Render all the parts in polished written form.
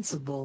invincible.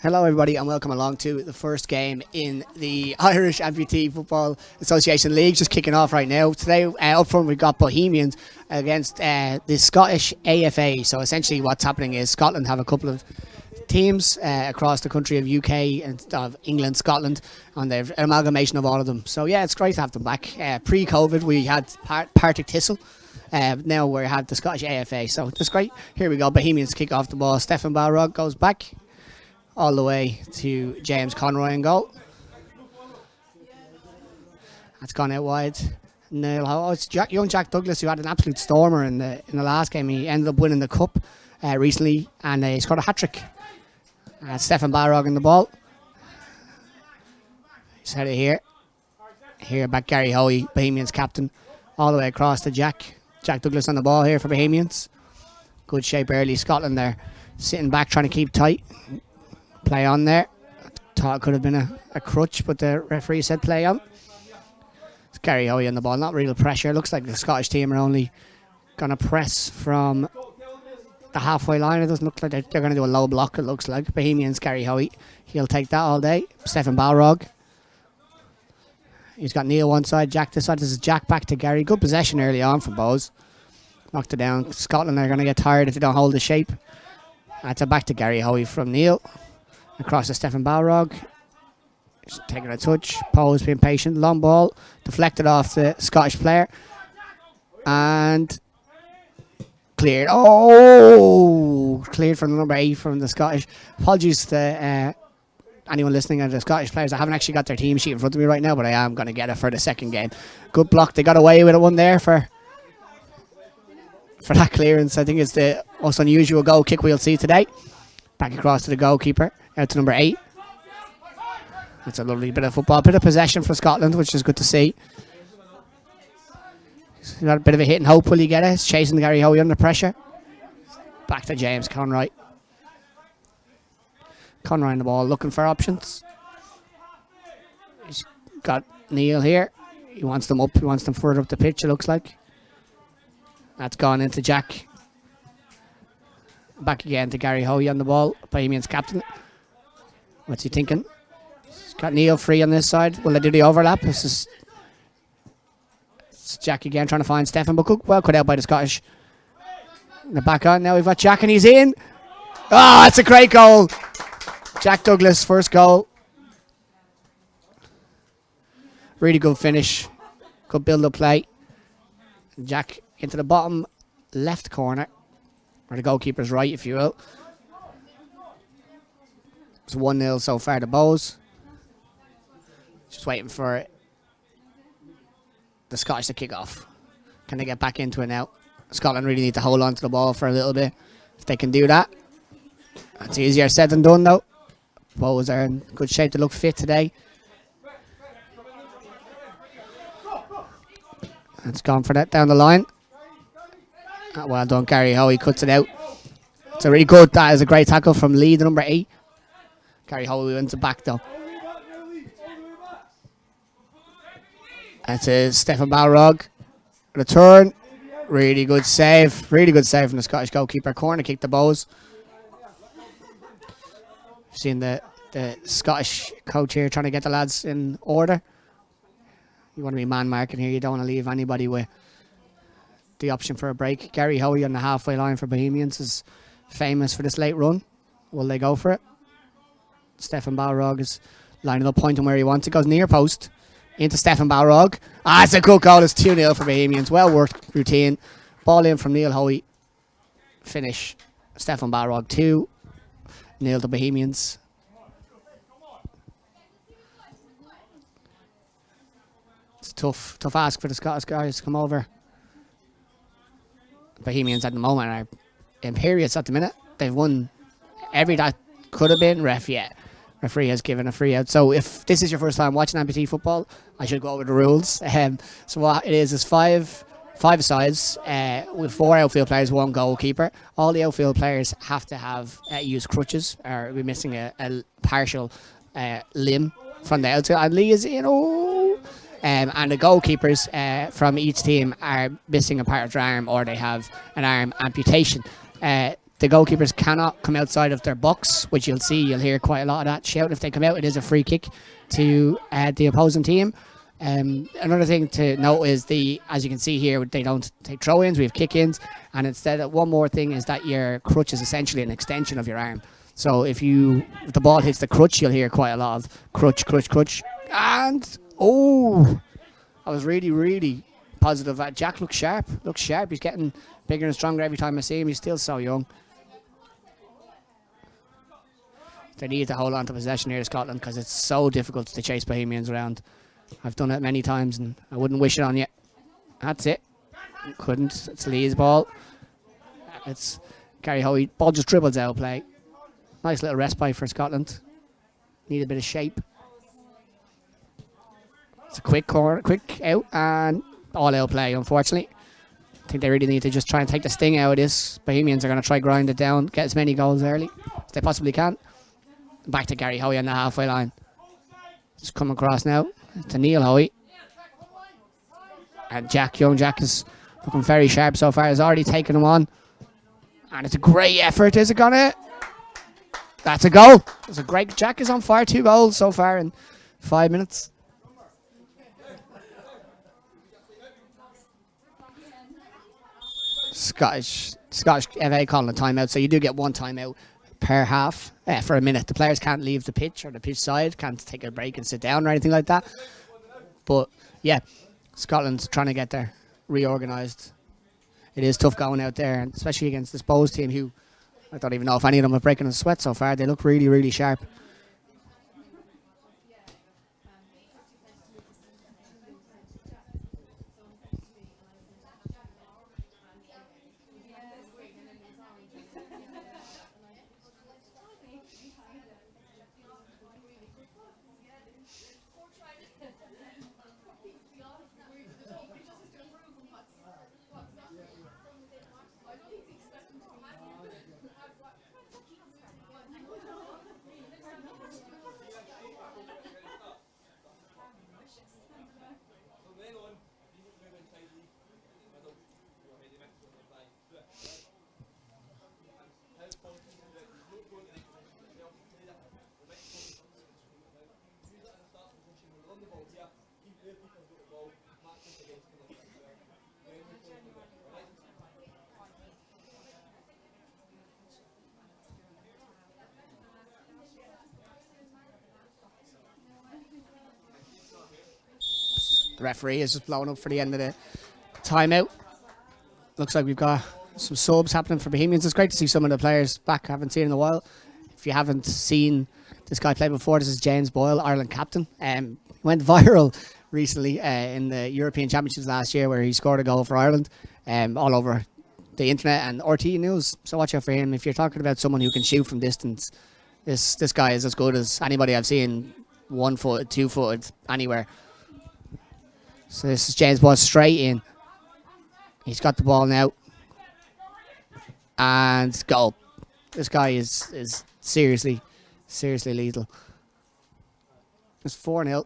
Hello everybody and welcome along to the first game in the Irish Amputee Football Association League, just kicking off right now. Today up front we've got Bohemians against the Scottish AFA. So essentially what's happening is Scotland have a couple of teams across the country of UK and of England, Scotland, and they've an amalgamation of all of them. So yeah, it's great to have them back. Pre-COVID we had Partick Thistle. Now we have the Scottish AFA, so it's great. Here we go, Bohemians kick off the ball. Stefan Balrog goes back all the way to James Conroy in goal. That's gone out wide. No, it's young Jack Douglas, who had an absolute stormer in the last game. He ended up winning the cup recently, and he scored a hat-trick. Stefan Balrog in the ball. He's headed here. Here back Gary Hoey, Bohemians captain, all the way across to Jack Douglas on the ball here for Bohemians. Good shape early. Scotland there sitting back trying to keep tight. Play on there. Thought it could have been a crutch, but the referee said play on. It's Gary Hoey on the ball. Not real pressure. Looks like the Scottish team are only going to press from the halfway line. It doesn't look like they're going to do a low block, it looks like. Bohemians, Gary Hoey. He'll take that all day. Stefan Balrog. He's got Neil one side, Jack this side. This is Jack back to Gary. Good possession early on from Bowes. Knocked it down. Scotland are going to get tired if they don't hold the shape. That's a back to Gary Hoey from Neil. Across to Stefan Balrog. He's taking a touch. Poe's being patient. Long ball. Deflected off the Scottish player. And cleared. Oh! Cleared from the number 8 from the Scottish. Apologies to anyone listening to the Scottish players. I haven't actually got their team sheet in front of me right now, but I am going to get it for the second game. Good block. They got away with it one there for that clearance. I think it's the most unusual goal kick we'll see today. Back across to the goalkeeper. Out to number 8. That's a lovely bit of football. Bit of possession for Scotland, which is good to see. He's got a bit of a hit and hope. Will he get it? He's chasing Gary Hoey under pressure. Back to James Conroy. Conroy on the ball, looking for options. He's got Neil here. He wants them up. He wants them further up the pitch, it looks like. That's gone into Jack. Back again to Gary Hoey on the ball. Bohemians captain. What's he thinking? He's got Neil free on this side. Will they do the overlap? It's Jack again trying to find Stefan, but well cut out by the Scottish. The back on now. We've got Jack and he's in. Oh, that's a great goal. Jack Douglas, first goal. Really good finish. Good build-up play. Jack into the bottom left corner, or the goalkeeper's right, if you will. It's 1-0 so far to Bowes. Just waiting for the Scottish to kick off. Can they get back into it now? Scotland really need to hold on to the ball for a little bit. If they can do that. It's easier said than done though. Bowes are in good shape to look fit today. It's gone for that down the line. Well done, Gary Hoey cuts it out. It's a really good, that is a great tackle from Lee, the number 8. Gary Hoey wins it back though. That's Stefan Balrog. Return. Really good save. Really good save from the Scottish goalkeeper. Corner kick to Bowes. Seeing the Scottish coach here trying to get the lads in order. You want to be man marking here. You don't want to leave anybody with the option for a break. Gary Hoey on the halfway line for Bohemians is famous for this late run. Will they go for it? Stefan Balrog is lining up, pointing where he wants. It goes near post into Stefan Balrog. It's a good goal. It's 2-0 for Bohemians. Well worked routine. Ball in from Neil Hoey. Finish. Stefan Balrog 2-0 to Bohemians. It's a tough ask for the Scottish guys to come over. Bohemians at the moment are imperious at the minute. They've won every that could have been. Referee has given a free out. So if this is your first time watching amputee football, I should go over the rules. So what it is five sides with 4 outfield players, 1 goalkeeper. All the outfield players have to have use crutches, or we're missing a partial limb from the outside. And Lee is in. And the goalkeepers from each team are missing a part of their arm, or they have an arm amputation. the goalkeepers cannot come outside of their box, which you'll hear quite a lot of that shout. If they come out, it is a free kick to the opposing team. Another thing to note is as you can see here, they don't take throw-ins, we have kick-ins, and instead one more thing is that your crutch is essentially an extension of your arm. So if the ball hits the crutch, you'll hear quite a lot of crutch, and I was really, really positive. Jack looks sharp. He's getting bigger and stronger every time I see him. He's still so young. They need to hold on to possession here in Scotland because it's so difficult to chase Bohemians around. I've done it many times and I wouldn't wish it on you. That's it. Couldn't. It's Lee's ball. It's Gary Hoey. Ball just dribbles out of play. Nice little respite for Scotland. Need a bit of shape. It's a quick out and all out play, unfortunately. I think they really need to just try and take the sting out of this. Bohemians are going to try grind it down, get as many goals early as they possibly can. Back to Gary Hoey on the halfway line. It's come across now to Neil Hoey. And young Jack is looking very sharp so far. He's already taken him on. And it's a great effort. Is it going to? That's a goal. It's a great. Jack is on fire. 2 goals so far in 5 minutes. Scottish FA calling a timeout, so you do get 1 timeout per half for a minute. The players can't leave the pitch or the pitch side, can't take a break and sit down or anything like that. But yeah, Scotland's trying to get there, reorganised. It is tough going out there, and especially against this Bows team, who I don't even know if any of them are breaking a sweat so far. They look really, really sharp. The referee is just blown up for the end of the timeout. Looks like we've got some subs happening for Bohemians. It's great to see some of the players back. I haven't seen in a while. If you haven't seen this guy play before, this is James Boyle, Ireland captain. He went viral recently in the European Championships last year, where he scored a goal for Ireland all over the internet and RT News. So watch out for him. If you're talking about someone who can shoot from distance, this guy is as good as anybody I've seen, 1-footed, 2-footed, anywhere. So this is James Boyle straight in. He's got the ball now. And goal. This guy is seriously lethal. It's 4-0.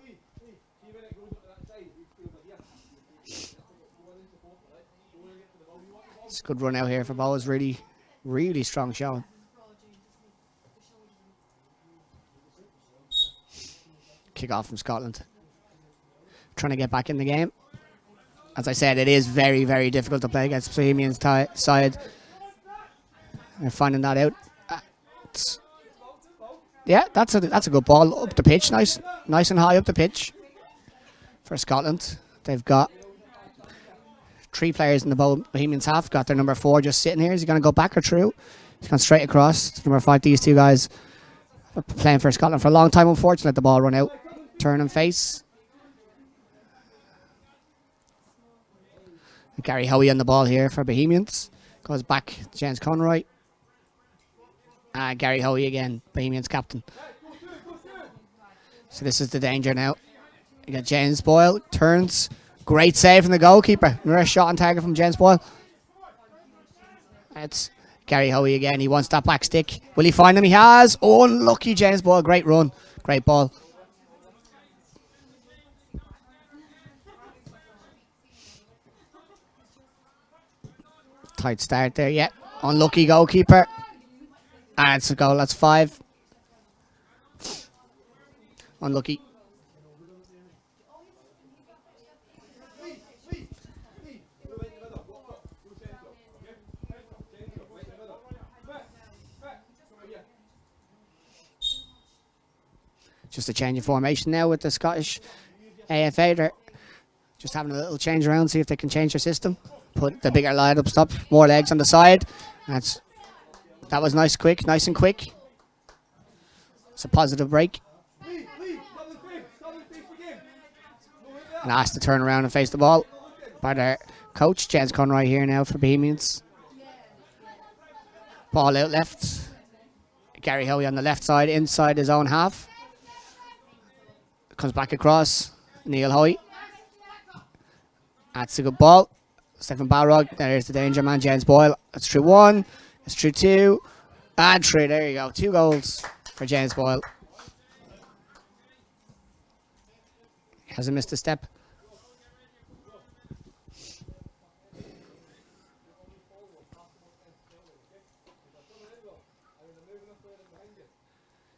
It's a good run out here for Boyle. Really, really strong showing. Kick off from Scotland. Trying to get back in the game. As I said, it is very, very difficult to play against Bohemians' side. They're finding that out. Yeah, that's a good ball up the pitch. Nice and high up the pitch for Scotland. They've got 3 players in the Bohemians half. Got their number 4 just sitting here. Is he going to go back or through? He's gone straight across to number 5. These 2 guys are playing for Scotland for a long time. Unfortunately, let the ball run out. Turn and face. Gary Hoey on the ball here for Bohemians. Goes back to James Conroy. Gary Hoey again, Bohemians captain. So this is the danger now. You got James Boyle. Turns. Great save from the goalkeeper. Another shot on target from James Boyle. It's Gary Hoey again. He wants that back stick. Will he find him? He has. Oh, unlucky James Boyle. Great run. Great ball. Tight start there, yeah. Unlucky goalkeeper. And it's a goal. That's 5. Unlucky. Just a change of formation now with the Scottish AFA. They're just having a little change around, see if they can change their system. Put the bigger line up top, more legs on the side. That was nice and quick. It's a positive break. And asked to turn around and face the ball by their coach, James Conroy, here now for Bohemians. Ball out left. Gary Hoey on the left side, inside his own half. Comes back across. Neil Hoey. That's a good ball. Stephen Balrog. There's the danger man, James Boyle. That's through 1. It's through 2. And 3. There you go. 2 goals for James Boyle. Hasn't missed a step.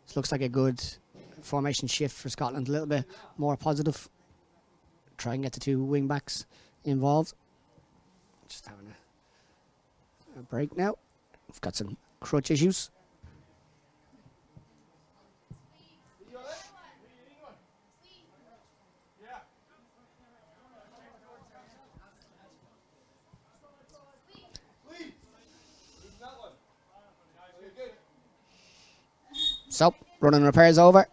This looks like a good formation shift for Scotland. A little bit more positive. Try and get the 2 wing backs involved. Just having a break now. We've got some crutch issues. So, running repairs over.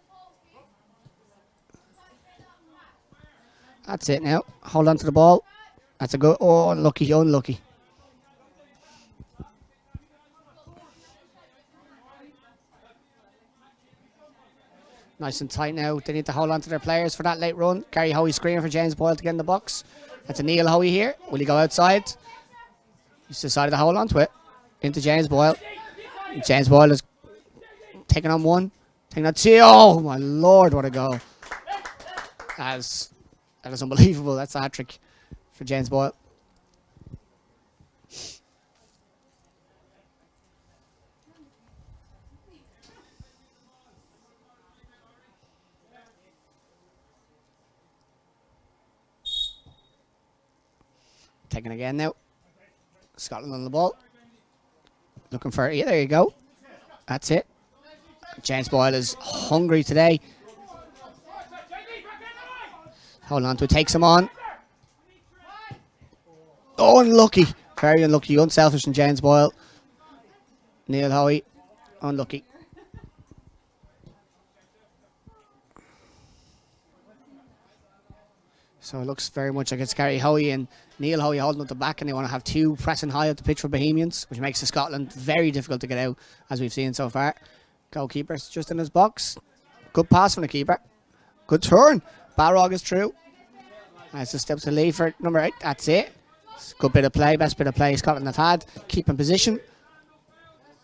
That's it now. Hold on to the ball. That's a good. Oh, unlucky. Nice and tight now. They need to hold on to their players for that late run. Gary Hoey screaming for James Boyle to get in the box. That's a Neil Hoey here. Will he go outside? He's decided to hold on to it. Into James Boyle. James Boyle is taking on 1. Taking on 2. Oh, my Lord, what a goal. That is unbelievable. That's a hat-trick for James Boyle. Taking again now. Scotland on the ball. Looking for it. Yeah, there you go. That's it. James Boyle is hungry today. Hold on to it. Takes him on. Oh, unlucky. Very unlucky. Unselfish from James Boyle. Neil Hoey. Unlucky. So it looks very much like it's Gary Hoey and Neil Hoey holding up the back, and they want to have 2 pressing high up the pitch for Bohemians, which makes the Scotland very difficult to get out, as we've seen so far. Goalkeeper's just in his box. Good pass from the keeper. Good turn. Balrog is through. That's a step to lead for number 8. That's it. Good bit of play. Best bit of play Scotland have had. Keep in position.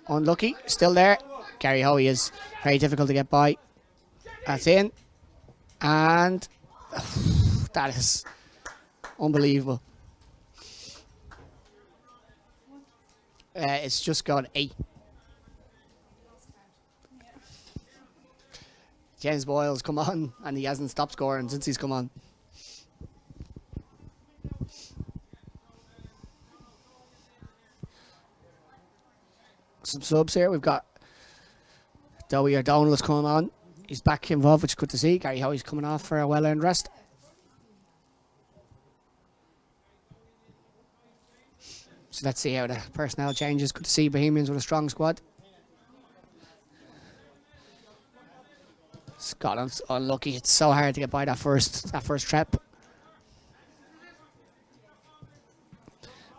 Unlucky. Still there. Gary Hoey is very difficult to get by. That's in. And that is unbelievable. It's just got 8. James Boyle's come on and he hasn't stopped scoring since he's come on. Some subs here. We've got Dowie O'Donnell's coming on. He's back involved, which is good to see. Gary Hoey's coming off for a well-earned rest. So let's see how the personnel changes. Good to see Bohemians with a strong squad. Scotland's unlucky. It's so hard to get by that first trap.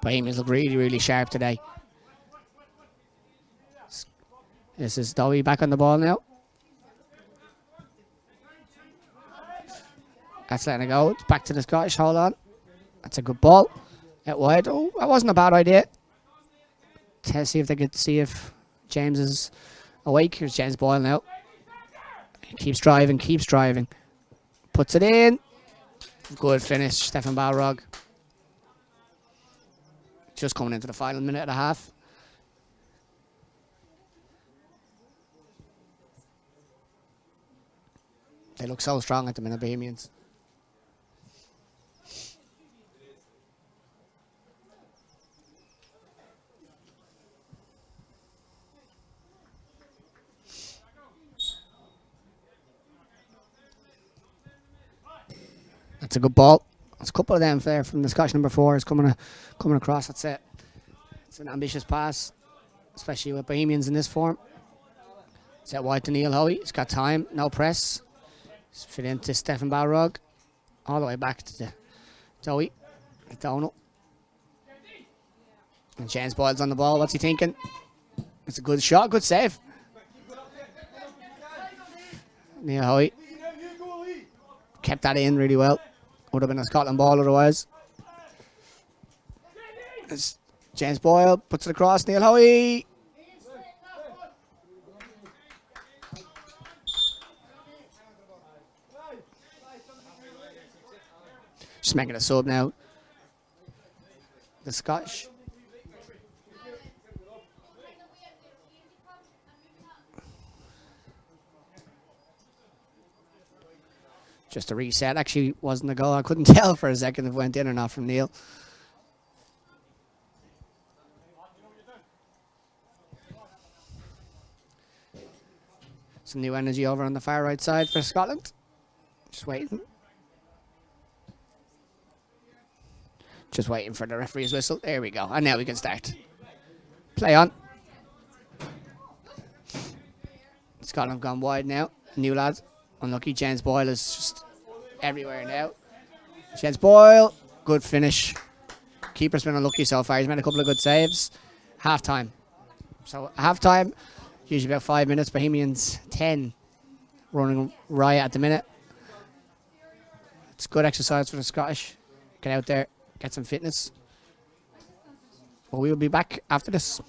Bohemians look really, really sharp today. This is Dowie back on the ball now. That's letting it go. It's back to the Scottish. Hold on. That's a good ball. Out wide. Oh, that wasn't a bad idea. To see if they could see if James is awake. Here's James Boyle now. Keeps driving. Puts it in. Good finish, Stefan Balrog. Just coming into the final minute and a half. They look so strong at the minute, Bohemians. That's a good ball. There's a couple of them there from the Scotch number 4 is coming across. That's it. It's an ambitious pass, especially with Bohemians in this form. Set wide to Neil Hoey. He's got time, no press. He's fit into Stefan Balrog. All the way back to the Dowie. Donald. And James Boyle's on the ball. What's he thinking? It's a good shot, good save. Neil Hoey kept that in really well. Would have been a Scotland ball otherwise. It's James Boyle puts it across. Neil Hoey. Just making a sub now. The Scotch. Just a reset. Actually wasn't a goal. I couldn't tell for a second if it went in or not from Neil. Some new energy over on the far right side for Scotland. Just waiting. Just waiting for the referee's whistle. There we go. And now we can start. Play on. Scotland gone wide now. New lads. Unlucky. James Boyle is just everywhere now. James Boyle. Good finish. Keeper's been unlucky so far. He's made a couple of good saves. Half time. So half time. Usually about 5 minutes. Bohemians 10. Running riot at the minute. It's good exercise for the Scottish. Get out there. Get some fitness. But we will be back after this.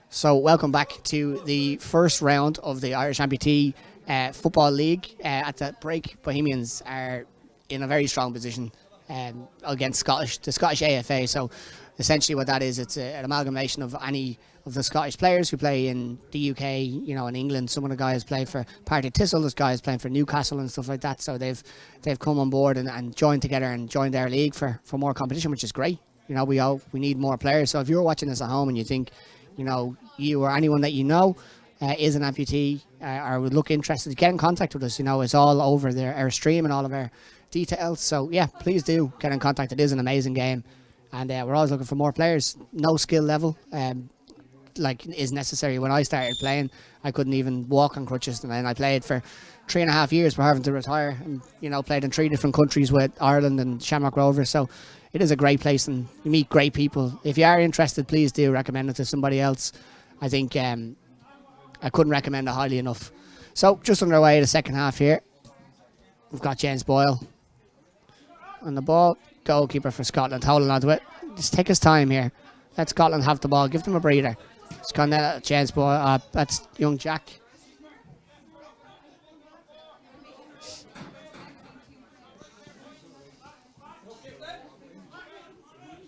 So welcome back to the first round of the Irish Amputee Football League. At the break, Bohemians are in a very strong position against the Scottish AFA. So essentially what that is, it's an amalgamation of any of the Scottish players who play in the UK, in England. Some of the guys play for Partick Thistle, there's guys playing for Newcastle and stuff like that. So they've come on board and joined together and joined our league for more competition, which is great. We need more players. So if you're watching this at home and you think, you or anyone that is an amputee or would look interested, get in contact with us. It's all over there, our stream and all of our details. So yeah, please do get in contact. It is an amazing game, and we're always looking for more players. No skill level is necessary. When I started playing, I couldn't even walk on crutches, and then I played for 3.5 years before having to retire, and played in 3 different countries with Ireland and Shamrock Rovers. So it is a great place, and you meet great people. If you are interested, please do recommend it to somebody else. I think I couldn't recommend it highly enough. So just underway the second half here. We've got James Boyle on the ball. Goalkeeper for Scotland holding on to it. Just take his time here. Let Scotland have the ball. Give them a breather. It's gone there. James Boyle. That's young Jack.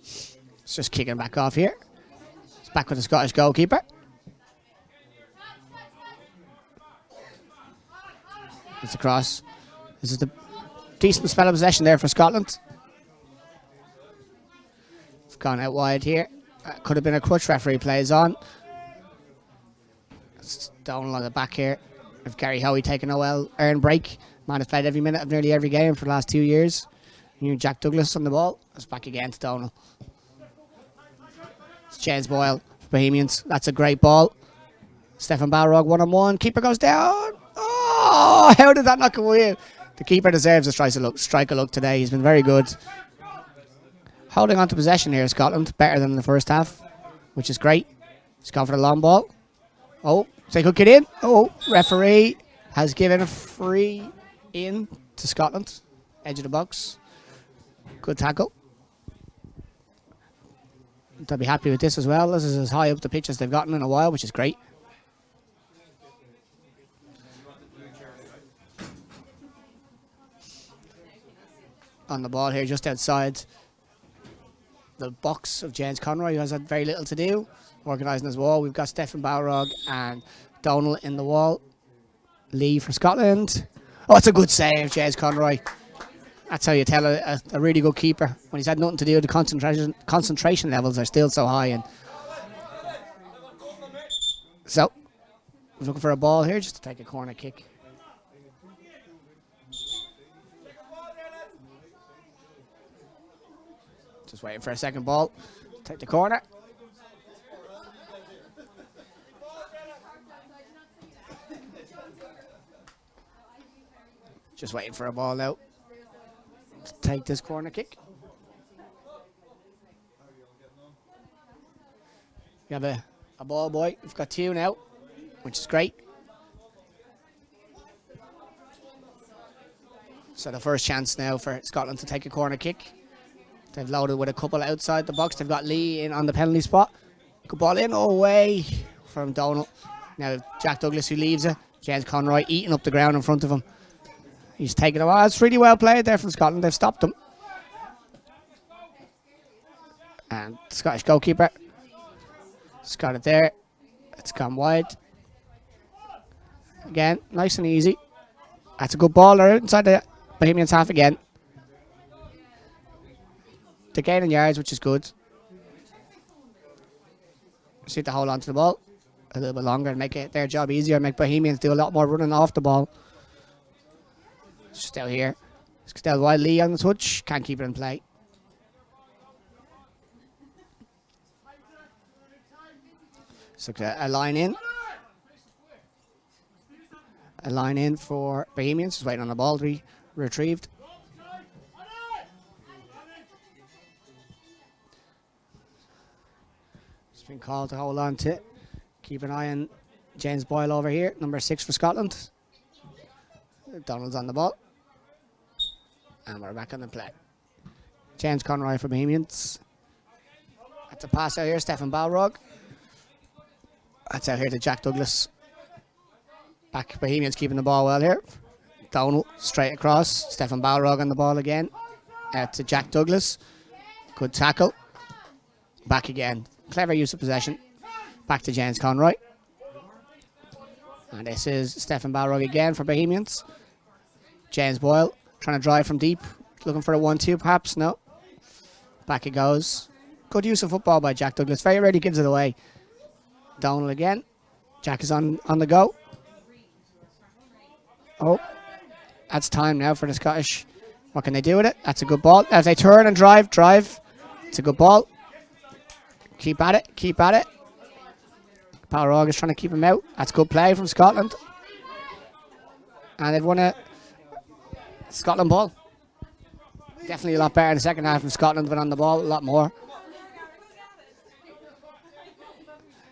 It's just kicking back off here. It's back with the Scottish goalkeeper. It's across. This is the decent spell of possession there for Scotland. It's gone out wide here. Could have been a crutch. Referee plays on. It's Donald on the back here. With Gary Hoey taking a well-earned break. Man has played every minute of nearly every game for the last 2 years. New Jack Douglas on the ball. It's back again to Donald. It's James Boyle for Bohemians. That's a great ball. Stefan Balrog 1-on-1. Keeper goes down. Oh, how did that not go in? The keeper deserves a strike of luck today. He's been very good. Holding on to possession here, Scotland. Better than in the first half, which is great. He's gone for the long ball. Oh, so they could get in. Oh, referee has given a free in to Scotland. Edge of the box. Good tackle. They'll be happy with this as well. This is as high up the pitch as they've gotten in a while, which is great. On the ball here, just outside the box of James Conroy, who has had very little to do organising his wall. We've got Stefan Balrog and Donald in the wall. Lee for Scotland. Oh, it's a good save, James Conroy. That's how you tell a really good keeper when he's had nothing to do. The concentration levels are still so high. And so, we're looking for a ball here just to take a corner kick. Just waiting for a second ball. Take the corner. Just waiting for a ball now. To take this corner kick. We have a ball boy. We've got 2 now, which is great. So the first chance now for Scotland to take a corner kick. They've loaded with a couple outside the box. They've got Lee in on the penalty spot. Good ball in, away from Donald. Now Jack Douglas who leaves it. James Conroy eating up the ground in front of him. He's taking a while. It's really well played there from Scotland. They've stopped him. And the Scottish goalkeeper. It's got it there. It's gone wide. Again, nice and easy. That's a good ball. They're out inside the Bohemians half again. They're gaining yards, which is good. Just need to hold on to the ball a little bit longer and make it their job easier. Make Bohemians do a lot more running off the ball. Still here. Still wide. Lee on the touch. Can't keep it in play. So a line in. A line in for Bohemians. Just waiting on the ball to be retrieved. It's been called to hold on to it. Keep an eye on James Boyle over here. Number 6 for Scotland. Donald's on the ball. And we're back on the play. James Conroy for Bohemians. That's a pass out here. Stefan Balrog. That's out here to Jack Douglas. Back Bohemians keeping the ball well here. Donald straight across. Stefan Balrog on the ball again. Out to Jack Douglas. Good tackle. Back again. Clever use of possession. Back to James Conroy. And this is Stefan Balrog again for Bohemians. James Boyle trying to drive from deep. Looking for a 1-2 perhaps. No. Back it goes. Good use of football by Jack Douglas. Very rarely gives it away. Donald again. Jack is on the go. Oh. That's time now for the Scottish. What can they do with it? That's a good ball. As they turn and drive. It's a good ball. Keep at it. Balrog is trying to keep him out. That's good play from Scotland. And they've won a Scotland ball. Definitely a lot better in the second half from Scotland than on the ball. A lot more.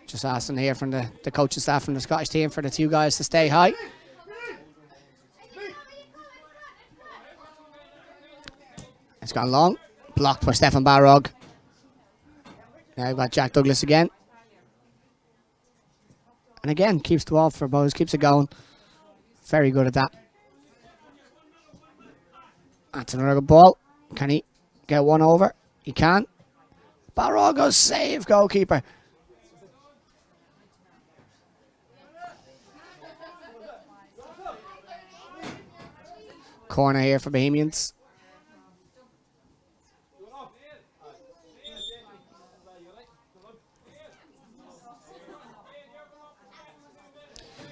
Just asking here from the coaching staff from the Scottish team for the two guys to stay high. It's gone long. Blocked by Stefan Balrog. Now we've got Jack Douglas again. And again, keeps the ball for Bowes, keeps it going. Very good at that. That's another good ball. Can he get one over? He can. Balrog goes save, goalkeeper. Corner here for Bohemians.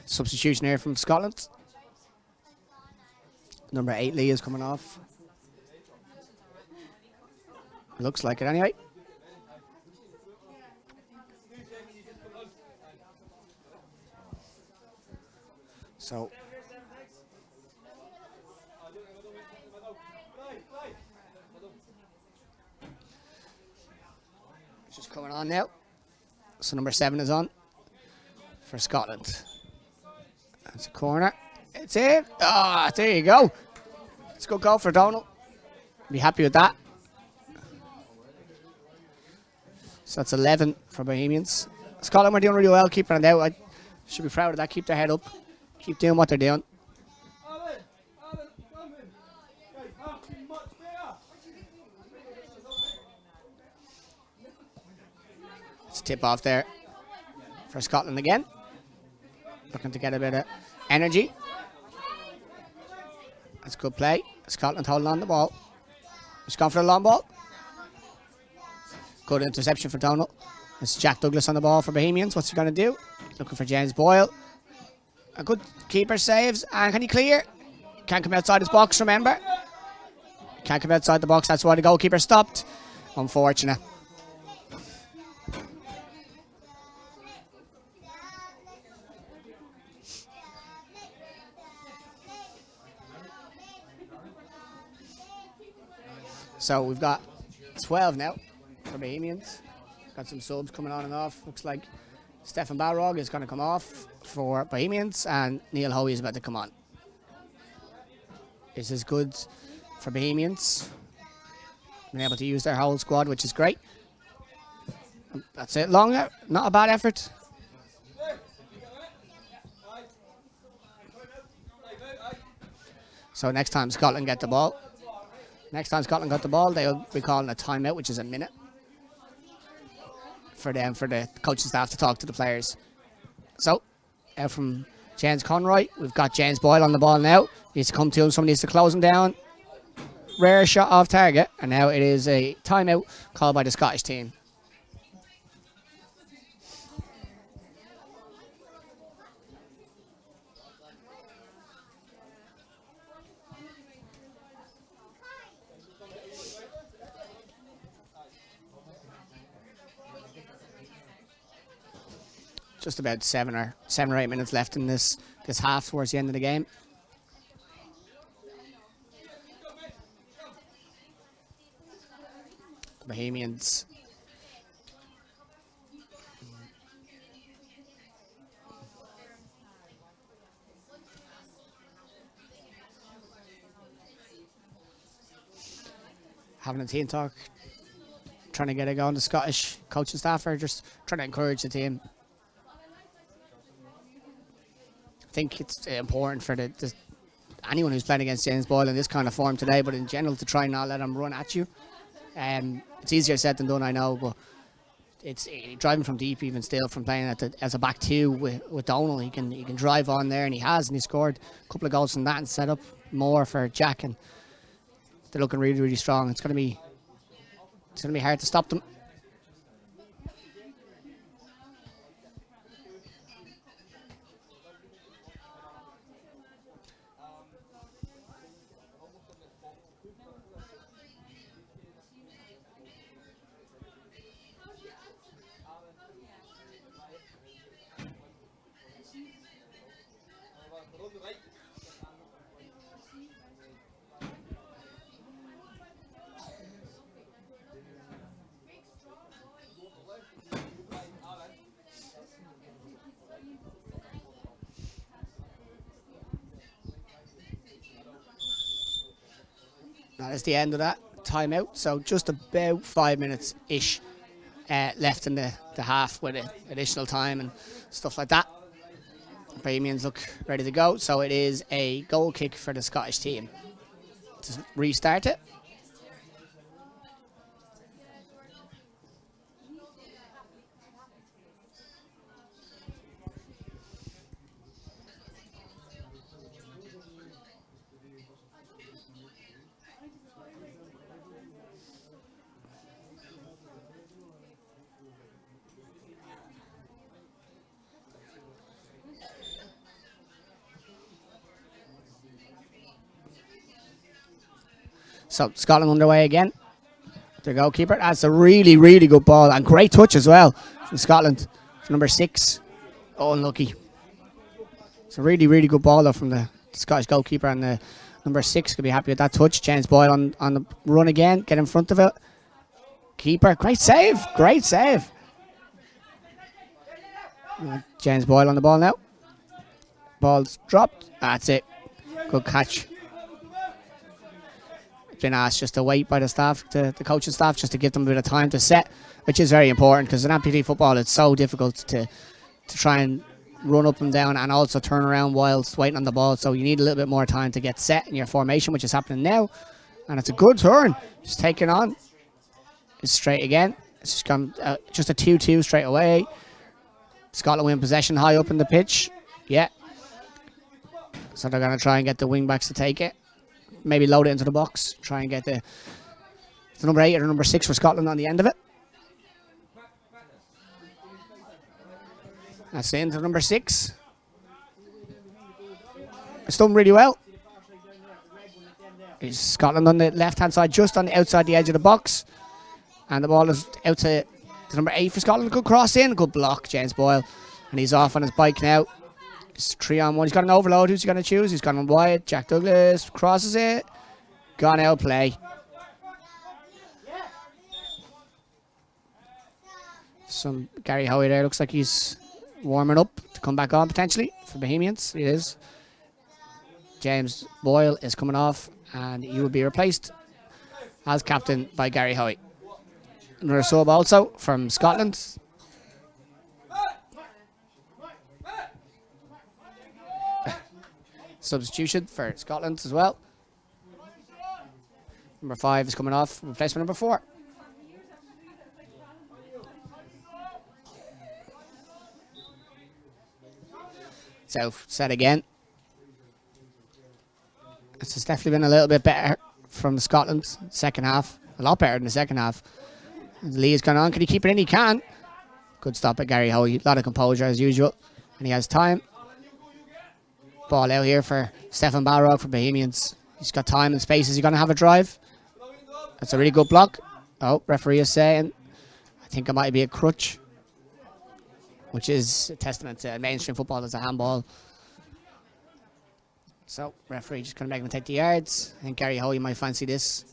Substitution here from Scotland. Number 8 Lee is coming off. Looks like it anyway. So it's just coming on now. So number 7 is on for Scotland. That's a corner. It's in. Ah, there you go. It's a good goal for Donald. Be happy with that. So that's 11 for Bohemians. Scotland were doing really well keeping it out. I should be proud of that. Keep their head up. Keep doing what they're doing. It's a tip off there for Scotland again. Looking to get a bit of energy. That's good play. Scotland holding on the ball. He's gone for a long ball. Good interception for Donald. It's Jack Douglas on the ball for Bohemians. What's he going to do? Looking for James Boyle. A good keeper saves. And can he clear? Can't come outside his box, remember? Can't come outside the box. That's why the goalkeeper stopped. Unfortunate. So we've got 12 now for Bohemians. Got some subs coming on and off. Looks like Stefan Balrog is going to come off for Bohemians and Neil Hoey is about to come on. This is good for Bohemians. Been able to use their whole squad, which is great. That's it. Long, not a bad effort. So next time Scotland get the ball. Next time Scotland got the ball, they'll be calling a timeout, which is a minute for them, for the coaching staff to talk to the players. So, out from James Conroy, we've got James Boyle on the ball now. Needs to come to him, somebody needs to close him down. Rare shot off target, and now it is a timeout called by the Scottish team. Just about 7 or 8 minutes left in this half towards the end of the game. The Bohemians having a team talk, trying to get it going. The Scottish coaching staff are just trying to encourage the team. think it's important for anyone who's playing against James Boyle in this kind of form today, but in general to try and not let him run at you. It's easier said than done, I know, but it's driving from deep even still from playing as a back two with Donal. He can drive on there, and he scored a couple of goals from that and set up more for Jack, and they're looking really, really strong. It's going to be hard to stop them. That is the end of that timeout. So just about 5 minutes-ish left in the half with additional time and stuff like that. Bohemians look ready to go. So it is a goal kick for the Scottish team to restart it. So Scotland underway again. The goalkeeper. That's a really, really good ball and great touch as well from Scotland. Number 6. Oh, unlucky. It's a really, really good ball though from the Scottish goalkeeper, and the number 6 could be happy with that touch. James Boyle on the run again. Get in front of it. Keeper. Great save. Great save. James Boyle on the ball now. Ball's dropped. That's it. Good catch. Been asked just to wait by the staff, the coaching staff, just to give them a bit of time to set, which is very important because in amputee football it's so difficult to try and run up and down and also turn around whilst waiting on the ball. So you need a little bit more time to get set in your formation, which is happening now. And it's a good turn. Just taking on. It's straight again. It's just come just a 2-2 straight away. Scotland win possession high up in the pitch. Yeah. So they're going to try and get the wing backs to take it. Maybe load it into the box. Try and get the number 8 or the number 6 for Scotland on the end of it. That's it into number 6. It's done really well. It's Scotland on the left-hand side, just on the outside the edge of the box. And the ball is out to number 8 for Scotland. Good cross in, good block, James Boyle. And he's off on his bike now. It's 3-on-1. He's got an overload. Who's he going to choose? He's gone wide. Jack Douglas crosses it. Gone out play. Some Gary Hoey there. Looks like he's warming up to come back on potentially for Bohemians. He is. James Boyle is coming off and he will be replaced as captain by Gary Hoey. Another sub also from Scotland. Substitution for Scotland as well. Number 5 is coming off. Replacement number 4. So set again. This has definitely been a little bit better from Scotland second half. A lot better than the second half. Lee has gone on. Can he keep it in? He can. Good stop at Gary Hoey. A lot of composure as usual. And he has time. Ball out here for Stefan Balrog for Bohemians. He's got time and space. Is he going to have a drive? That's a really good block. Oh, referee is saying, I think it might be a crutch, which is a testament to mainstream football as a handball. So, referee just going to make him take the yards. I think Gary Hoey might fancy this.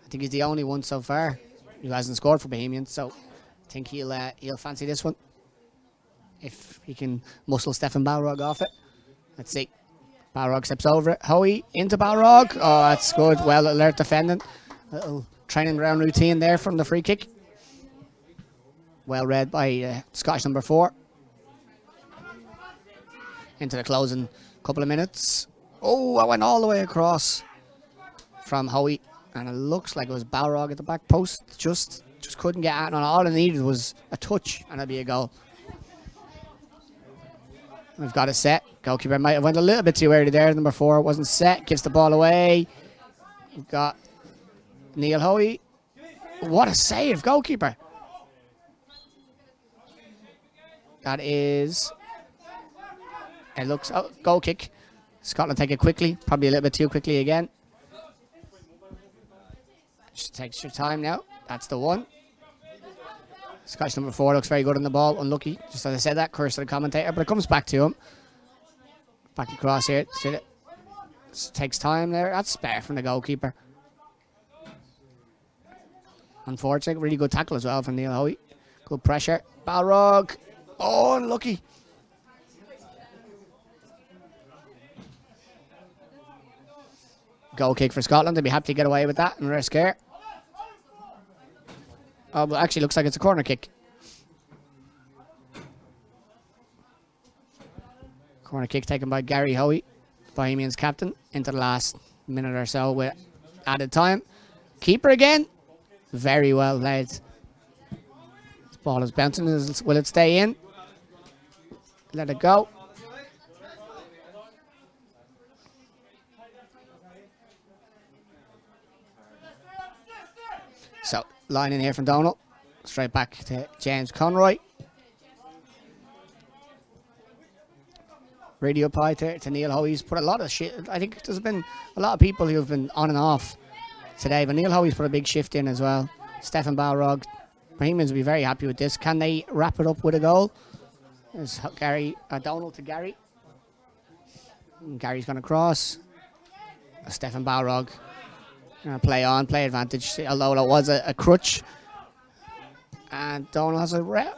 I think he's the only one so far who hasn't scored for Bohemians, so I think he'll fancy this one if he can muscle Stefan Balrog off it. Let's see. Balrog steps over it. Hoey into Balrog. Oh, that's good. Well, alert defending. Little training ground routine there from the free kick. Well read by Scottish number 4. into the closing couple of minutes. Oh, I went all the way across from Hoey, and it looks like it was Balrog at the back post. Just couldn't get at it. All it needed was a touch, and it'd be a goal. We've got a set. Goalkeeper might have went a little bit too early there. Number 4 wasn't set. Gives the ball away. We've got Neil Hoey. What a save, goalkeeper. That is... It looks... Oh, goal kick. Scotland take it quickly. Probably a little bit too quickly again. Just takes your time now. That's the one. Scottish number 4 looks very good on the ball. Unlucky. Just as I said that, curse to the commentator. But it comes back to him. Back across here. See it? Takes time there. That's spare from the goalkeeper. Unfortunate. Really good tackle as well from Neil Hoey. Good pressure. Balrog. Oh, unlucky. Goal kick for Scotland. They'll be happy to get away with that and risk here. Oh, but actually looks like it's a corner kick. Corner kick taken by Gary Hoey, Bohemians captain, into the last minute or so with added time. Keeper again. Very well played. This ball is bouncing. Will it stay in? Let it go. So, line in here from Donald. Straight back to James Conroy. Radio pie to Neil Hoey's put a lot of shit. I think there's been a lot of people who have been on and off today, but Neil Hoey's put a big shift in as well. Stefan Balrog. Bohemians will be very happy with this. Can they wrap it up with a goal? There's Donald to Gary. And Gary's going to cross. Stefan Balrog. Play on, play advantage, although it was a crutch. And Donald has a rep.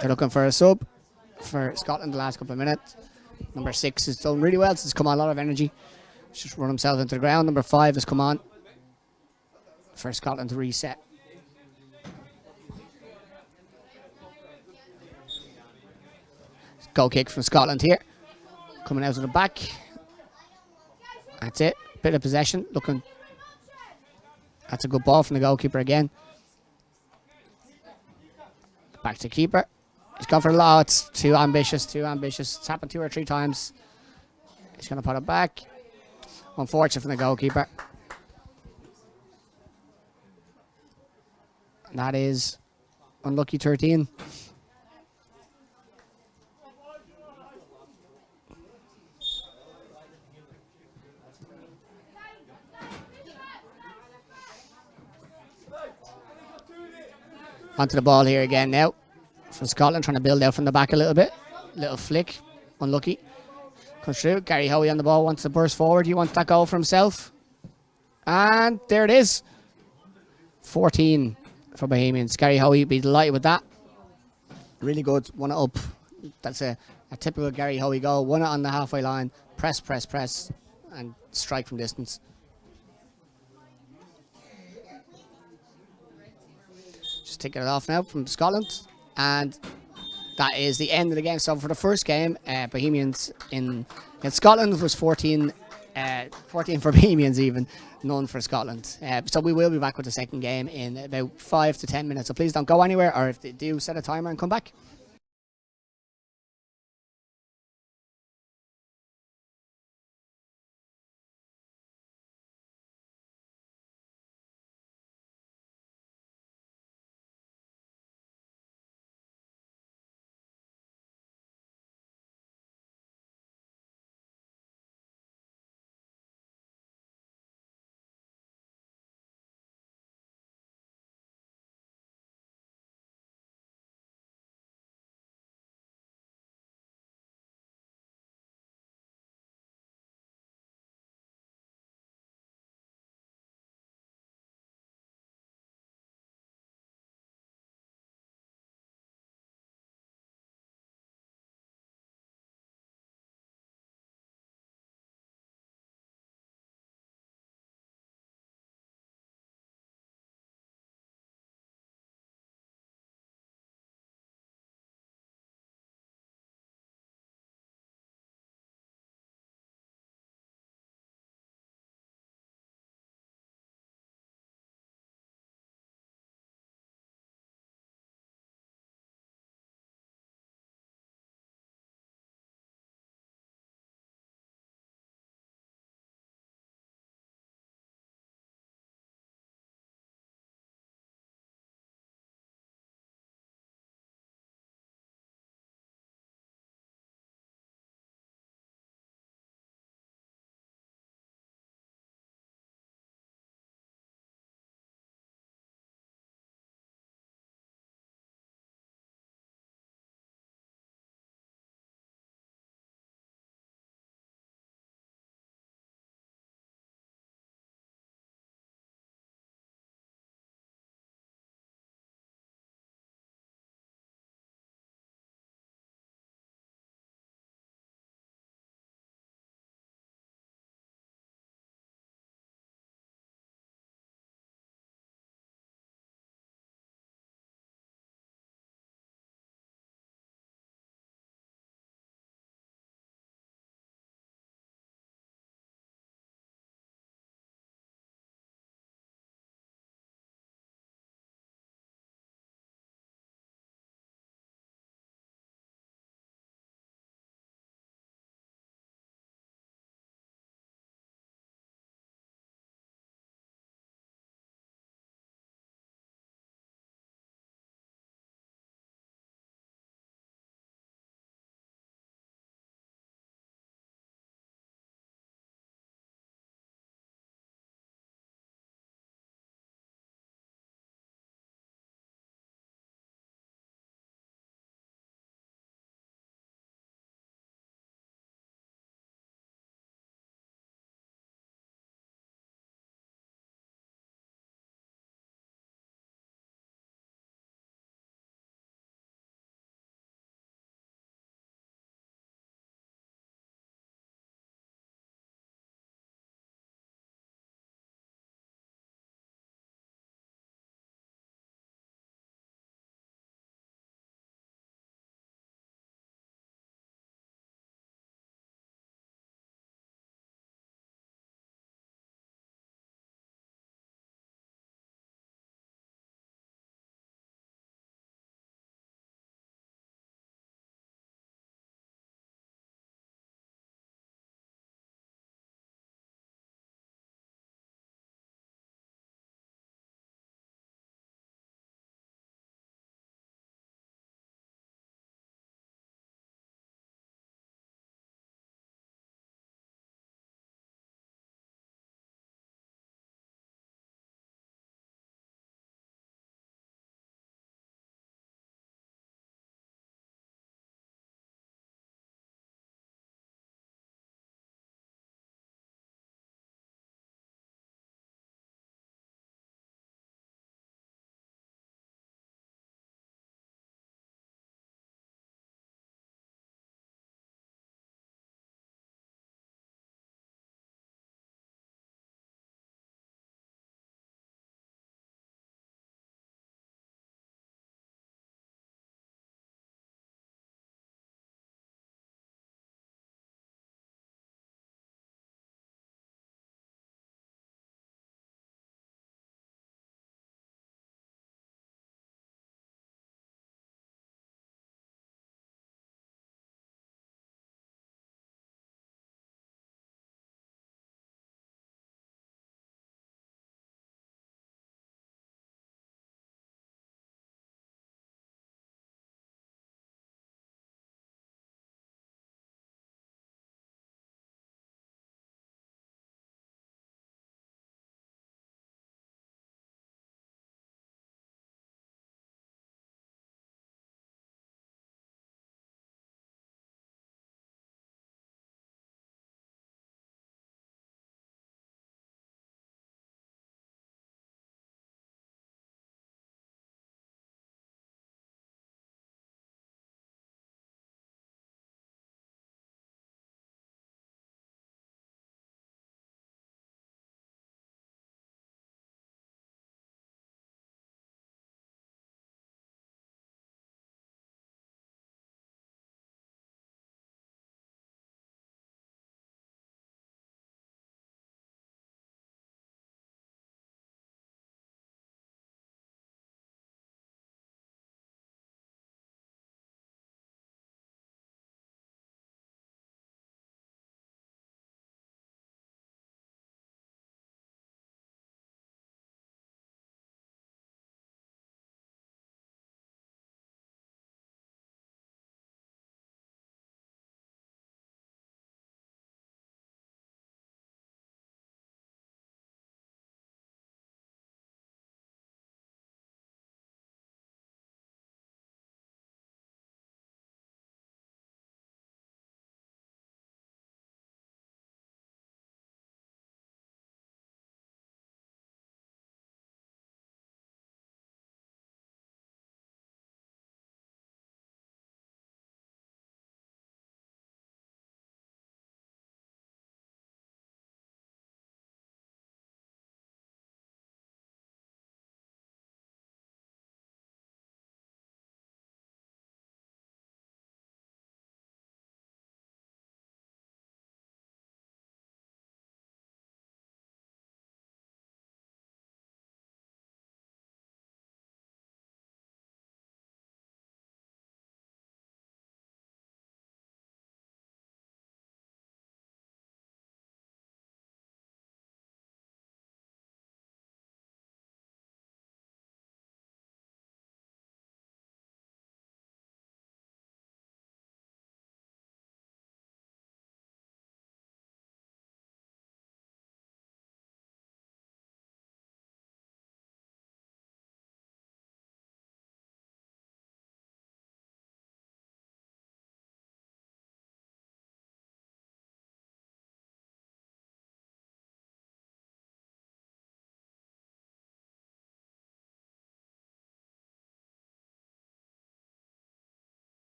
They're looking for a sub for Scotland the last couple of minutes. Number 6 has done really well. It's come on a lot of energy. Just run himself into the ground. Number 5 has come on for Scotland to reset. Goal kick from Scotland here. Coming out of the back. That's it. Bit of possession. Looking. That's a good ball from the goalkeeper again. Back to keeper. He's gone for a lot. It's too ambitious. Too ambitious. It's happened 2 or 3 times. He's going to put it back. Unfortunate from the goalkeeper. And that is unlucky 13. Onto the ball here again now. From Scotland, trying to build out from the back a little bit. Little flick. Unlucky. Comes through. Gary Hoey on the ball. Wants to burst forward. He wants that goal for himself. And there it is. 14 for Bohemians. Gary Hoey be delighted with that. Really good. 1 up. That's a typical Gary Hoey goal. 1 on the halfway line. Press, press, press. And strike from distance. Just taking it off now from Scotland. And that is the end of the game. So for the first game, Bohemians in Scotland was 14 for Bohemians even, none for Scotland. So we will be back with the second game in about 5 to 10 minutes. So please don't go anywhere, or if they do, set a timer and come back.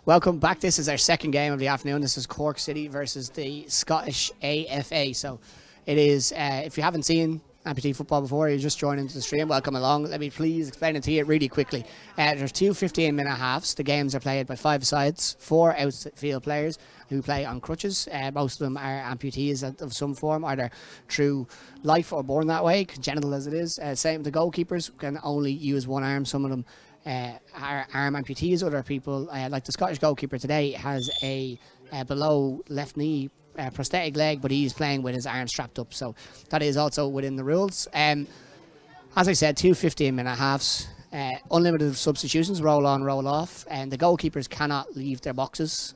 Welcome back. This is our second game of the afternoon. This is Cork City versus the Scottish AFA. So it is, if you haven't seen Amputee Football before, you're just joining the stream, welcome along. Let me please explain it to you really quickly. There's two 15-minute halves. The games are played by 5 sides, 4 outfield players who play on crutches. Most of them are amputees of some form, either through life or born that way, congenital as it is. Same, the goalkeepers can only use one arm. Some of them are arm amputees. Other people, like the Scottish goalkeeper today, has a below left knee prosthetic leg, but he's playing with his arm strapped up, so that is also within the rules. As I said, two 15-minute halves, unlimited substitutions, roll on, roll off, and the goalkeepers cannot leave their boxes,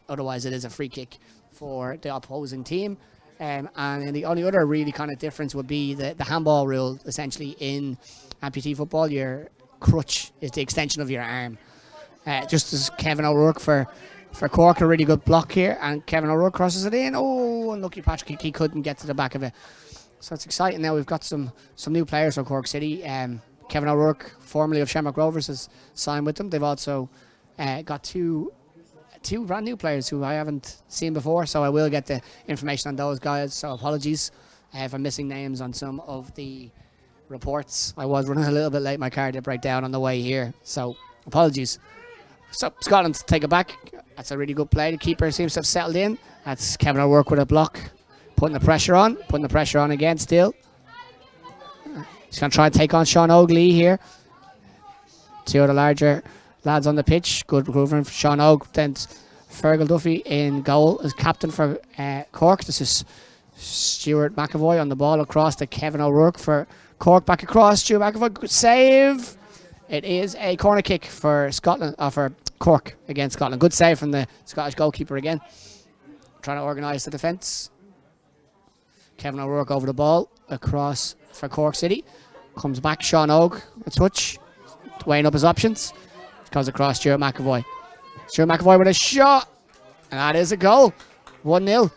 otherwise it is a free kick for the opposing team. And the only other really kind of difference would be the handball rule. Essentially in amputee football, your crutch is the extension of your arm. Just as Kevin O'Rourke for Cork, a really good block here, and Kevin O'Rourke crosses it in. Oh, unlucky Patrick, he couldn't get to the back of it. So it's exciting now. We've got some new players from Cork City. Kevin O'Rourke, formerly of Shamrock Rovers, has signed with them. They've also got two brand new players who I haven't seen before, so I will get the information on those guys. So apologies if I'm missing names on some of the reports. I was running a little bit late. My car did break down on the way here, so apologies. So Scotland take it back. That's a really good play. The keeper seems to have settled in. That's Kevin O'Rourke with a block, putting the pressure on again still. He's going to try and take on Sean Oagley here. Two of the larger lads on the pitch. Good recruitment for Sean Oagley. Then Fergal Duffy in goal as captain for Cork. This is Stuart McAvoy on the ball across to Kevin O'Rourke for Cork. Back across, Stuart McAvoy. Good save. It is a corner kick for Scotland, for Cork against Scotland. Good save from the Scottish goalkeeper again. Trying to organise the defence. Kevin O'Rourke over the ball across for Cork City. Comes back, Sean Oak, a touch. Weighing up his options. Goes across Stuart McAvoy. Stuart McAvoy with a shot. And that is a goal. 1-0.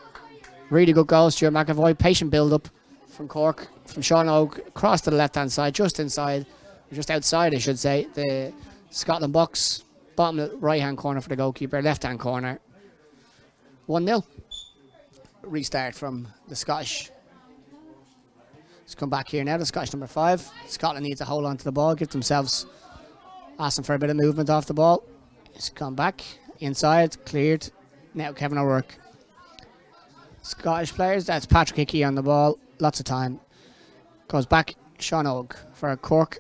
Really good goal, Stuart McAvoy. Patient build-up from Cork, from Sean Oak, across to the left-hand side, just outside, I should say, the Scotland box. Bottom right-hand corner for the goalkeeper, left-hand corner. 1-0. Restart from the Scottish. Let's come back here now, the Scottish number 5. Scotland need to hold on to the ball, give themselves, asking for a bit of movement off the ball. It's gone back, inside, cleared. Now Kevin O'Rourke. Scottish players, that's Patrick Hickey on the ball, lots of time. Goes back, Sean Oak for a Cork.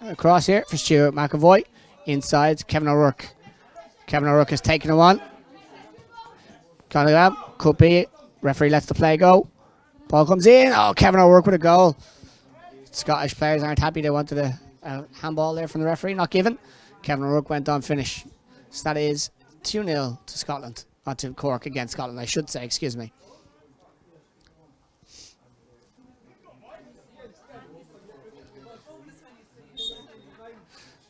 Across here for Stuart McAvoy. Inside, Kevin O'Rourke. Kevin O'Rourke is taking him on. Got it up. Could be it. Referee lets the play go. Ball comes in. Oh, Kevin O'Rourke with a goal. Scottish players aren't happy. They wanted a handball there from the referee. Not given. Kevin O'Rourke went on finish. So that is 2-0 to Scotland. Or to Cork against Scotland, I should say. Excuse me.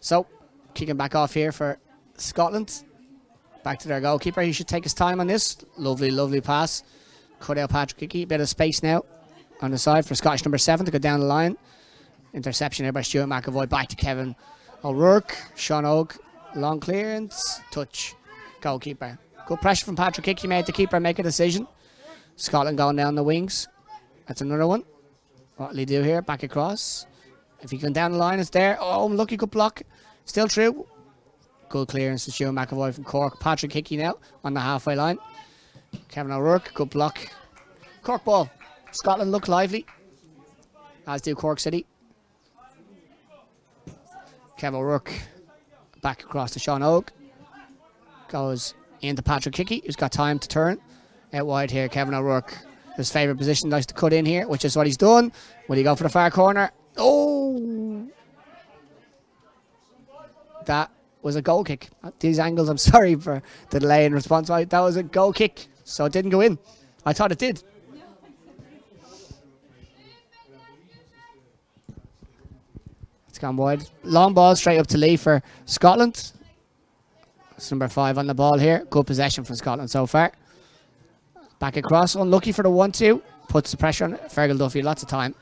So, kicking back off here for Scotland. Back to their goalkeeper. He should take his time on this. Lovely, lovely pass. Cut out Patrick Hickey. Bit of space now on the side for Scottish number 7 to go down the line. Interception here by Stuart McAvoy. Back to Kevin O'Rourke. Sean Oak. Long clearance. Touch. Goalkeeper. Good pressure from Patrick Hickey. Made the keeper make a decision. Scotland going down the wings. That's another one. What will he do here? Back across. If he can down the line, it's there. Oh, lucky good block. Still true. Good clearance to Stuart McAvoy from Cork. Patrick Hickey now on the halfway line. Kevin O'Rourke, good block. Cork ball. Scotland look lively, as do Cork City. Kevin O'Rourke back across to Sean Oak. Goes into Patrick Hickey, who's got time to turn. Out wide here, Kevin O'Rourke. His favourite position, likes to cut in here, which is what he's done. Will he go for the far corner? Oh! That was a goal kick. At these angles, I'm sorry for the delay in response. That was a goal kick, so it didn't go in. I thought it did. It's gone wide. Long ball straight up to Lee for Scotland. It's number 5 on the ball here. Good possession from Scotland so far. Back across. Unlucky for the 1-2. Puts the pressure on Fergal Duffy. Lots of time.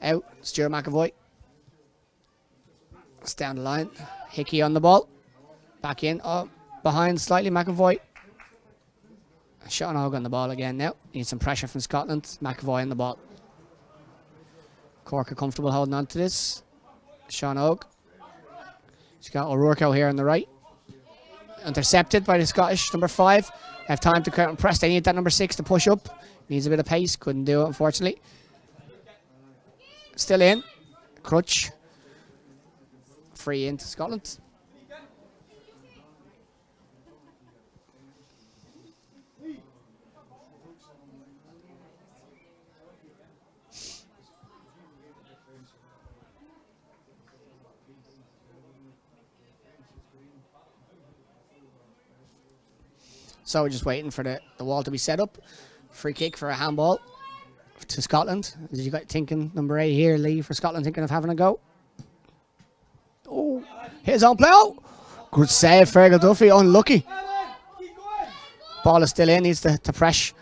Out. Stuart McAvoy. It's down the line. Hickey on the ball. Back in. Oh, behind slightly, McAvoy. Sean Hogg on the ball again now. Needs some pressure from Scotland. McAvoy on the ball. Cork are comfortable holding on to this. Sean Hogg. He's got O'Rourke out here on the right. Intercepted by the Scottish number 5. Have time to counter press. They need that number 6 to push up. Needs a bit of pace. Couldn't do it, unfortunately. Still in. Crutch. Free into Scotland. So we're just waiting for the wall to be set up. Free kick for a handball to Scotland. As you got thinking, number 8 here, Lee, for Scotland, thinking of having a go. Oh, his own play. Oh, good save, Fergal Duffy. Unlucky. Ball is still in. Needs to press.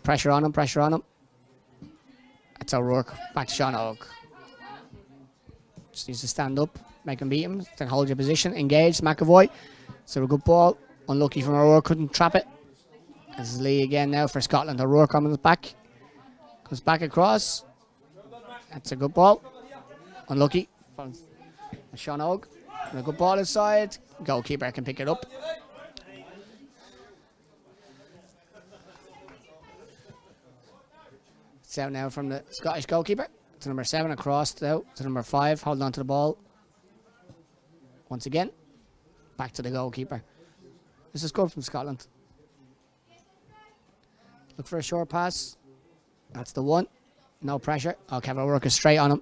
Pressure on him. Pressure on him. That's O'Rourke. Back to Sean Hogg. Just needs to stand up, make him beat him. Then hold your position. Engage. McAvoy. So a good ball. Unlucky from O'Rourke. Couldn't trap it. This is Lee again now for Scotland. O'Rourke coming back. Goes back across. That's a good ball. Unlucky from Sean Hogg. And a good ball inside. Goalkeeper can pick it up. It's out now from the Scottish goalkeeper. To number 7 across out to number 5. Holding on to the ball. Once again. Back to the goalkeeper. This is good from Scotland. Look for a short pass. That's the one. No pressure. Oh, Kevin O'Rourke is straight on him.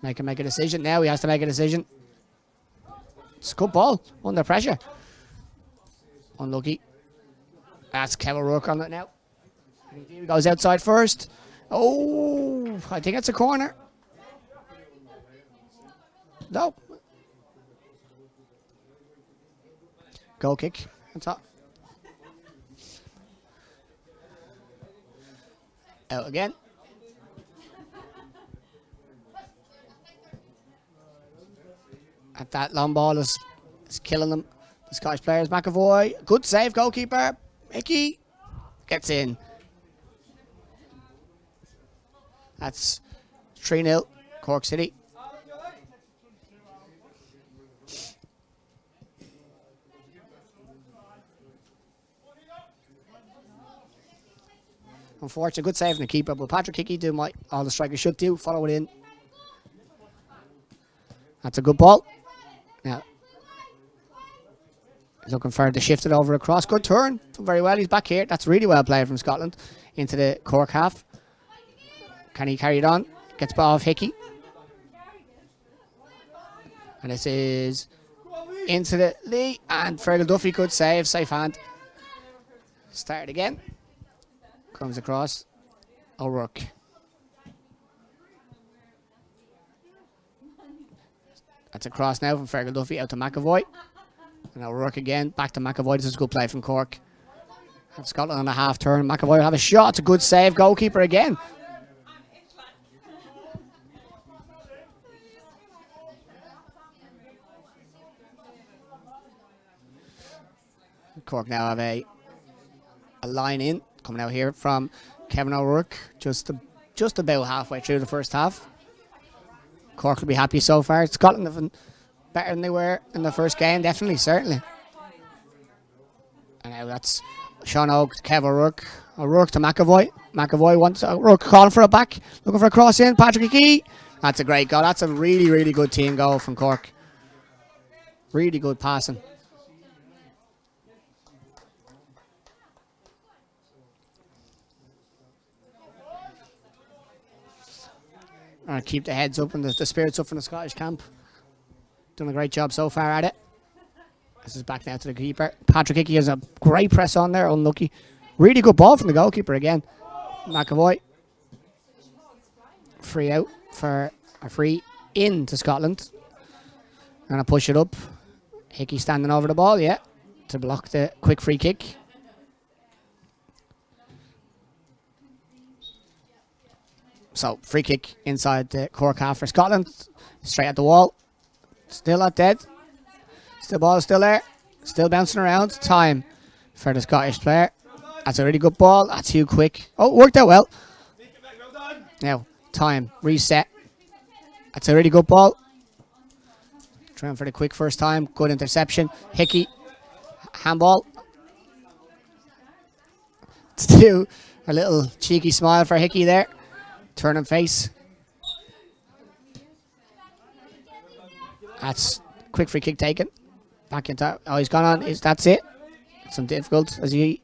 Make him make a decision. Now he has to make a decision. It's a good ball. Under pressure. Unlucky. That's Kevin O'Rourke on it now. He goes outside first. Oh, I think it's a corner. No. Goal kick. That's up. Out again. At that long ball is killing them. The Scottish players. McAvoy. Good save, goalkeeper. Mickey gets in. That's 3-0. Cork City. Unfortunate, good save from the keeper, but Patrick Hickey doing what all the strikers should do, follow it in. That's a good ball. Yeah. He's looking for to shift it over across. Good turn. Done very well. He's back here. That's really well played from Scotland into the Cork half. Can he carry it on? Gets ball off Hickey. And this is into the Lee. And Fergal Duffy, good save. Safe hand. Start again. Comes across. O'Rourke. That's a cross now from Fergal Duffy out to McAvoy. And O'Rourke again. Back to McAvoy. This is a good play from Cork. Have Scotland on a half turn. McAvoy will have a shot. It's a good save. Goalkeeper again. Cork now have a line in. Coming out here from Kevin O'Rourke, just about halfway through the first half. Cork will be happy so far. Scotland have been better than they were in the first game, definitely, certainly. And now that's Sean Hogg to Kev O'Rourke. O'Rourke to McAvoy. McAvoy wants O'Rourke calling for a back, looking for a cross in. Patrick Hickey. That's a great goal. That's a really, really good team goal from Cork. Really good passing. Keep the heads up and the spirits up from the Scottish camp. Done a great job so far at it. This is back now to the keeper. Patrick Hickey has a great press on there. Unlucky. Really good ball from the goalkeeper again. McAvoy. Free out for a free in to Scotland. Gonna push it up. Hickey standing over the ball, yeah, to block the quick free kick. So, free kick inside the Cork half for Scotland. Straight at the wall. Still not dead. Still ball is still there. Still bouncing around. Time for the Scottish player. That's a really good ball. That's too quick. Oh, worked out well. Now, time. Reset. That's a really good ball. Trying for the quick first time. Good interception. Hickey. Handball. Still a little cheeky smile for Hickey there. Turning face. That's quick free kick taken. Back into. Oh, he's gone on. That's it. Some difficult as he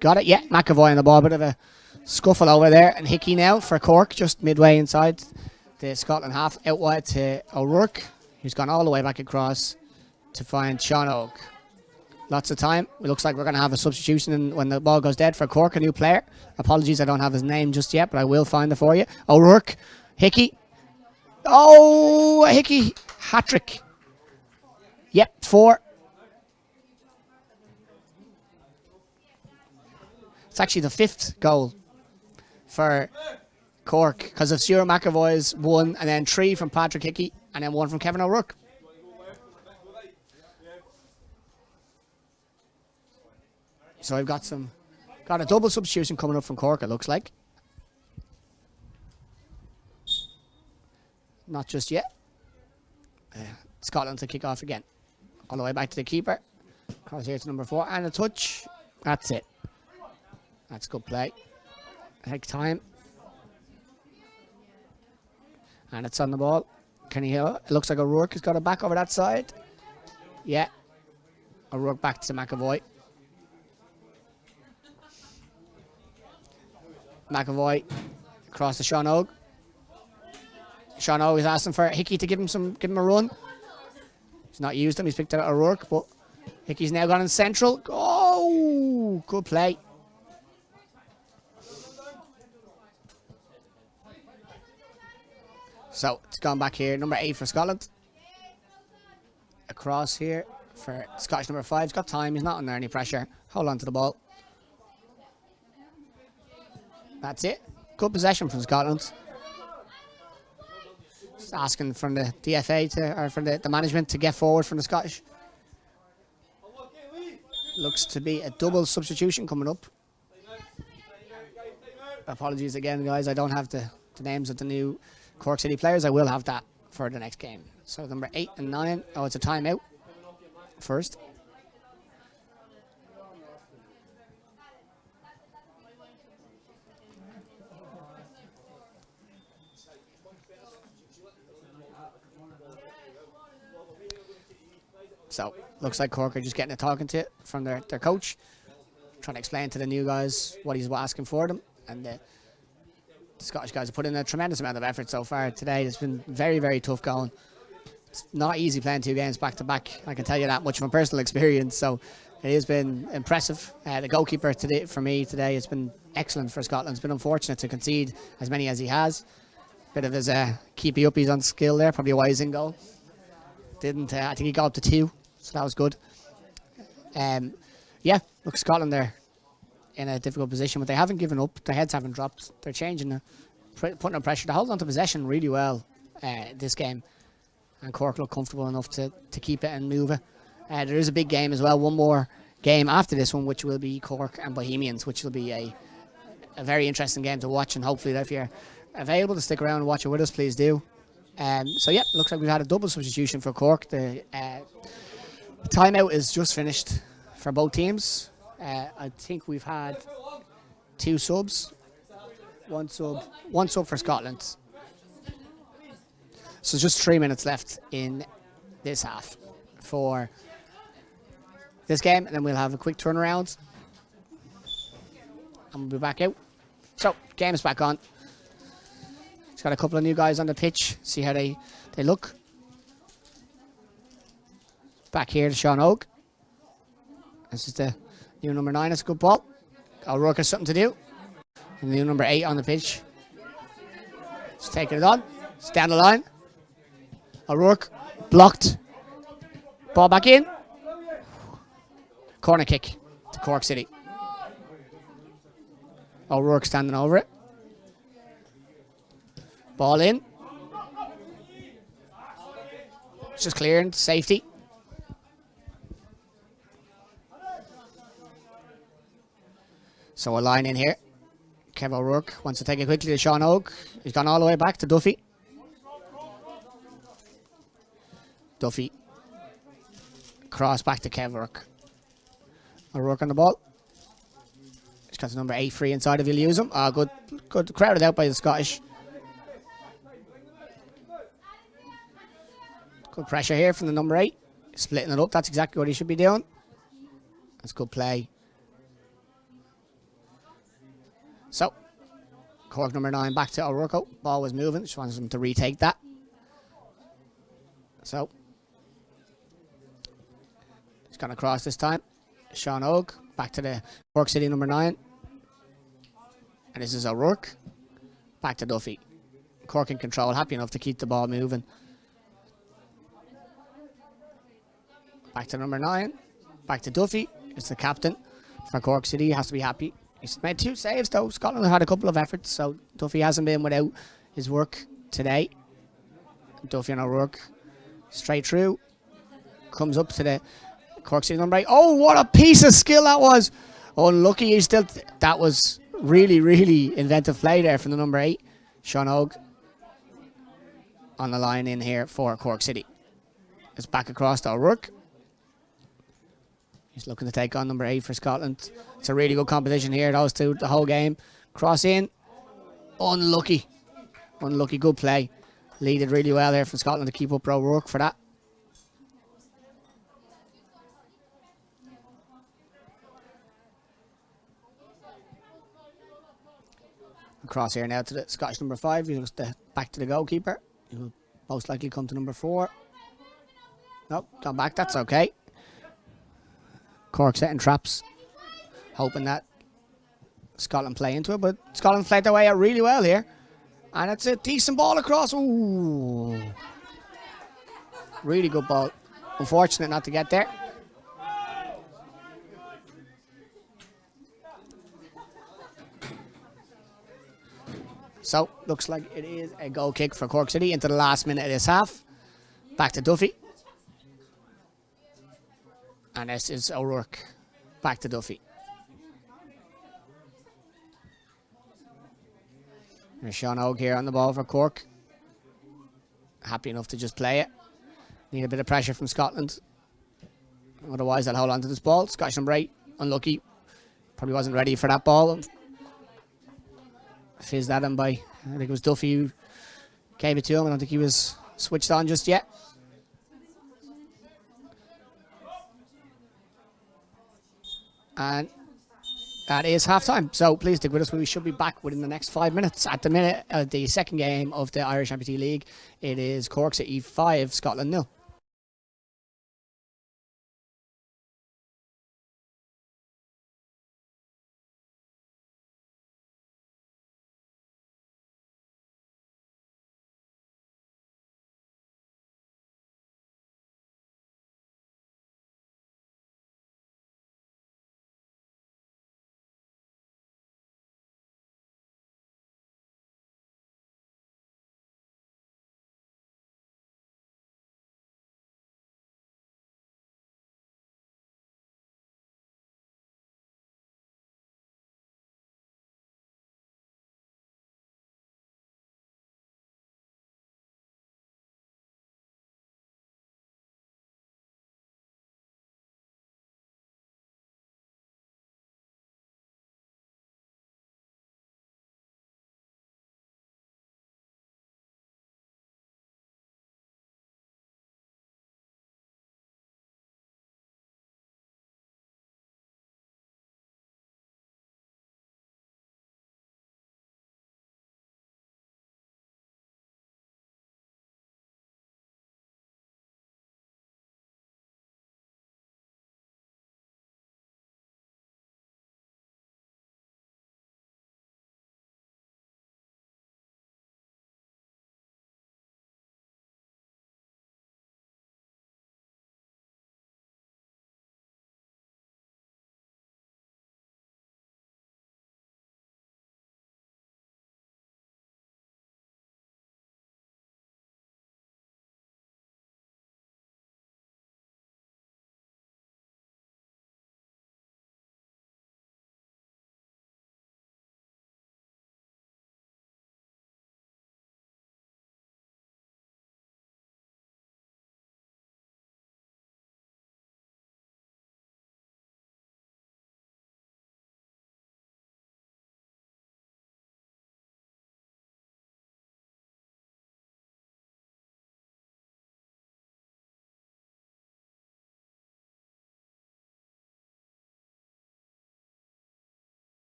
got it. Yeah, McAvoy on the ball. Bit of a scuffle over there. And Hickey now for Cork, just midway inside the Scotland half. Out wide to O'Rourke, who's gone all the way back across to find Sean Oak. Lots of time. It looks like we're going to have a substitution when the ball goes dead for Cork, a new player. Apologies, I don't have his name just yet, but I will find it for you. O'Rourke, Hickey. Oh, a Hickey hat-trick. Yep, 4. It's actually the 5th goal for Cork because of Stuart McAvoy's 1 and then 3 from Patrick Hickey and then 1 from Kevin O'Rourke. So I've got a double substitution coming up from Cork, it looks like. Not just yet. Scotland to kick off again. All the way back to the keeper. Cross here to number 4 and a touch. That's it. That's good play. Take time. And it's on the ball. Can you hear it? It looks like O'Rourke has got it back over that side. Yeah. O'Rourke back to McAvoy. McAvoy across to Sean Og. Sean Og is asking for Hickey to give him a run. He's not used him. He's picked out O'Rourke, but Hickey's now gone in central. Oh, good play. So it's gone back here. Number 8 for Scotland. Across here for Scottish number 5. He's got time. He's not under any pressure. Hold on to the ball. That's it. Good possession from Scotland. Just asking from the DFA or from the management to get forward from the Scottish. Looks to be a double substitution coming up. Apologies again, guys. I don't have the names of the new Cork City players. I will have that for the next game. So number 8 and 9. Oh, it's a timeout first. So, looks like Cork are just getting a talking to from their coach, trying to explain to the new guys what he's asking for them. And the Scottish guys have put in a tremendous amount of effort so far today. It's been very, very tough going. It's not easy playing 2 games back to back. I can tell you that much from personal experience. So, it has been impressive. The goalkeeper today, for me today, has been excellent for Scotland. It's been unfortunate to concede as many as he has. Bit of his keepy uppies on skill there, probably a wise in goal. I think he got up to 2. So that was good. Yeah, look, Scotland there in a difficult position, but they haven't given up. Their heads haven't dropped. They're changing, putting on pressure. They hold on to possession really well this game. And Cork look comfortable enough to keep it and move it. There is a big game as well. One more game after this one, which will be Cork and Bohemians, which will be a very interesting game to watch. And hopefully, if you're available to stick around and watch it with us, please do. So, yeah, looks like we've had a double substitution for Cork. The timeout is just finished for both teams. I think we've had 2 subs. One sub for Scotland. So just 3 minutes left in this half for this game, and then we'll have a quick turnaround and we'll be back out. So, game is back on. It's got a couple of new guys on the pitch. See how they look. Back here to Sean Oak. This is the new number 9. It's a good ball. O'Rourke has something to do. And the new number 8 on the pitch. Just taking it on. It's down the line. O'Rourke blocked. Ball back in. Corner kick to Cork City. O'Rourke standing over it. Ball in. It's just clearing. Safety. So a line in here. Kev O'Rourke wants to take it quickly to Sean Oak. He's gone all the way back to Duffy. Duffy. Cross back to Kev O'Rourke. O'Rourke on the ball. He's got the number 8 free inside if he'll use him. Good. Crowded out by the Scottish. Good pressure here from the number 8. Splitting it up. That's exactly what he should be doing. That's good play. So, Cork number 9 back to O'Rourke. Ball was moving. Just wants him to retake that. So, he's gone across this time. Sean Oak back to the Cork City number 9. And this is O'Rourke. Back to Duffy. Cork in control. Happy enough to keep the ball moving. Back to number 9. Back to Duffy. It's the captain for Cork City. He has to be happy. He's made 2 saves though. Scotland had a couple of efforts, so Duffy hasn't been without his work today. Duffy and O'Rourke straight through. Comes up to the Cork City number 8. Oh, what a piece of skill that was. Unlucky. He's still. That was really, really inventive play there from the number 8. Sean Oak on the line in here for Cork City. It's back across to O'Rourke. He's looking to take on number 8 for Scotland. It's a really good competition here, those two, the whole game. Cross in. Unlucky. Unlucky, good play. Leaded really well there from Scotland to keep up O'Rourke for that. Across here now to the Scottish number 5. He looks back to the goalkeeper. He will most likely come to number 4. Nope, gone back, that's okay. Cork setting traps, hoping that Scotland play into it, but Scotland played their way out really well here. And it's a decent ball across. Ooh. Really good ball. Unfortunate not to get there. So, looks like it is a goal kick for Cork City into the last minute of this half. Back to Duffy. And this is O'Rourke. Back to Duffy. There's Sean Oak here on the ball for Cork. Happy enough to just play it. Need a bit of pressure from Scotland. Otherwise, they'll hold on to this ball. Scottish number 8, unlucky. Probably wasn't ready for that ball. Fizzed that in by, I think it was Duffy who gave it to him. I don't think he was switched on just yet. And that is half-time. So please stick with us. We should be back within the next 5 minutes. At the minute, the second game of the Irish Amputee League, it is Cork City 5, Scotland 0.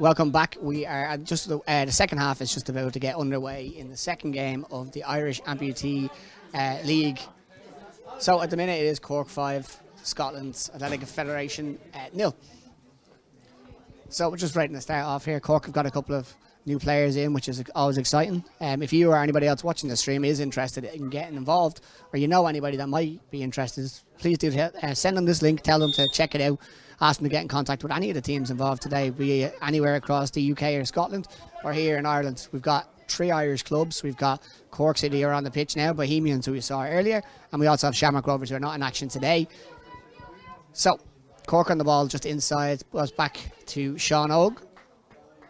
Welcome back. We are at just the second half is just about to get underway in the second game of the Irish Amputee League. So at the minute it is Cork 5, Scotland's Athletic Federation 0. So we're just ready to start off here. Cork have got a couple of new players in, which is always exciting. If you or anybody else watching the stream is interested in getting involved, or you know anybody that might be interested, please do send them this link, tell them to check it out, ask them to get in contact with any of the teams involved today, be it anywhere across the UK or Scotland or here in Ireland. We've got 3 Irish clubs. We've got Cork City who are on the pitch now, Bohemians who we saw earlier, and we also have Shamrock Rovers who are not in action today. So Cork on the ball just inside, was back to Sean Og.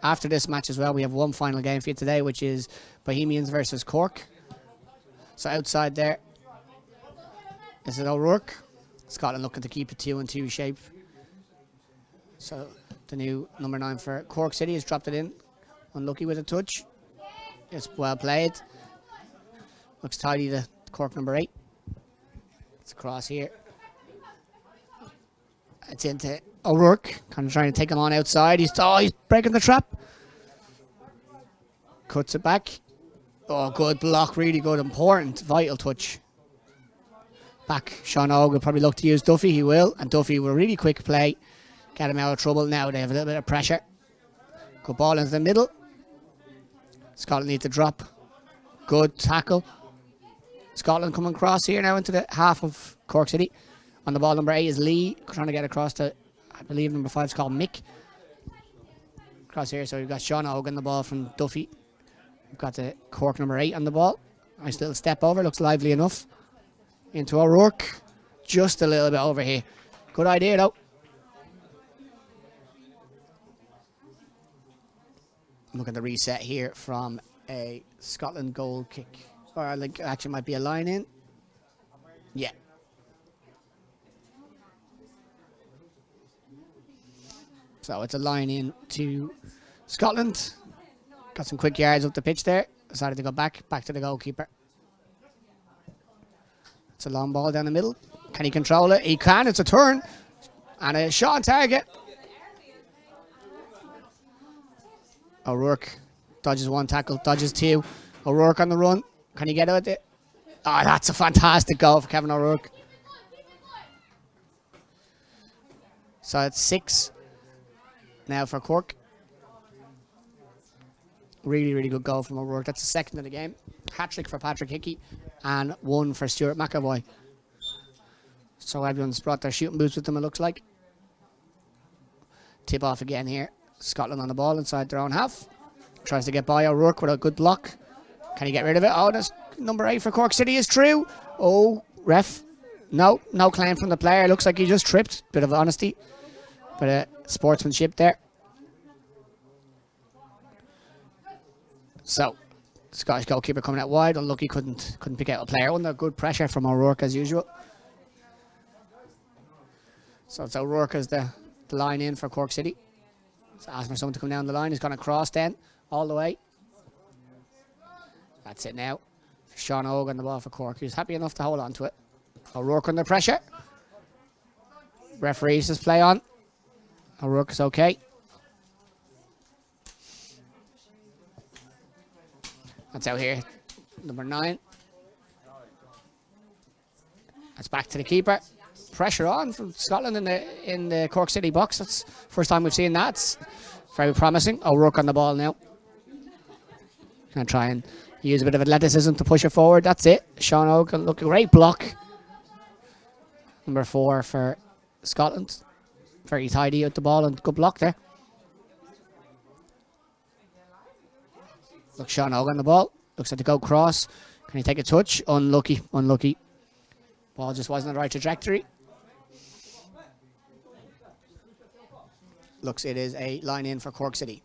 After this match as well, we have one final game for you today, which is Bohemians versus Cork. So outside there is it O'Rourke. Scotland looking to keep a 2-2 shape. So the new number 9 for Cork City has dropped it in. Unlucky with a touch. It's well played. Looks tidy to Cork number 8. It's across here. It's into O'Rourke, kind of trying to take him on outside. He's breaking the trap. Cuts it back. Oh, good block, really good, important, vital touch. Back, Sean Og will probably look to use Duffy, he will, and Duffy will really quick play, get him out of trouble. Now they have a little bit of pressure. Good ball into the middle. Scotland need to drop. Good tackle. Scotland coming across here now into the half of Cork City. On the ball, number 8 is Lee, trying to get across to, I believe, number 5 is called Mick. Across here, so we've got Sean Og on the ball from Duffy. We've got the Cork number 8 on the ball. Nice little step over, looks lively enough. Into O'Rourke, just a little bit over here. Good idea, though. Look at the reset here from a Scotland goal kick. Or I think actually might be a line in. Yeah. So it's a line in to Scotland. Got some quick yards up the pitch there. Decided to go back to the goalkeeper. It's a long ball down the middle. Can he control it? He can. It's a turn. And a shot on target. O'Rourke dodges 1 tackle, dodges 2. O'Rourke on the run. Can he get out there? Oh, that's a fantastic goal for Kevin O'Rourke. So it's 6 now for Cork. Really, really good goal from O'Rourke. That's the second of the game. Hat-trick for Patrick Hickey and 1 for Stuart McAvoy. So everyone's brought their shooting boots with them, it looks like. Tip off again here. Scotland on the ball inside their own half. Tries to get by O'Rourke with a good block. Can he get rid of it? Oh, that's number 8 for Cork City is true. Oh, ref. No claim from the player. Looks like he just tripped. Bit of honesty. Bit of sportsmanship there. So, Scottish goalkeeper coming out wide. Unlucky, couldn't pick out a player. Under good pressure from O'Rourke as usual. So it's O'Rourke as the line in for Cork City. So asking for someone to come down the line. He's going to cross then all the way. That's it now. Sean Og on the ball for Cork. He's happy enough to hold on to it. O'Rourke under pressure. Referee says play on. O'Rourke is okay. That's out here. Number 9. That's back to the keeper. Pressure on from Scotland in the Cork City box. That's the first time we've seen that. It's very promising. O'Rourke on the ball now. Gonna try and use a bit of athleticism to push it forward. That's it. Sean Og, look, a great block. Number 4 for Scotland. Very tidy out the ball and good block there. Look, Sean Og on the ball. Looks like to go cross. Can he take a touch? Unlucky. Ball just wasn't the right trajectory. Looks it is a line in for Cork City.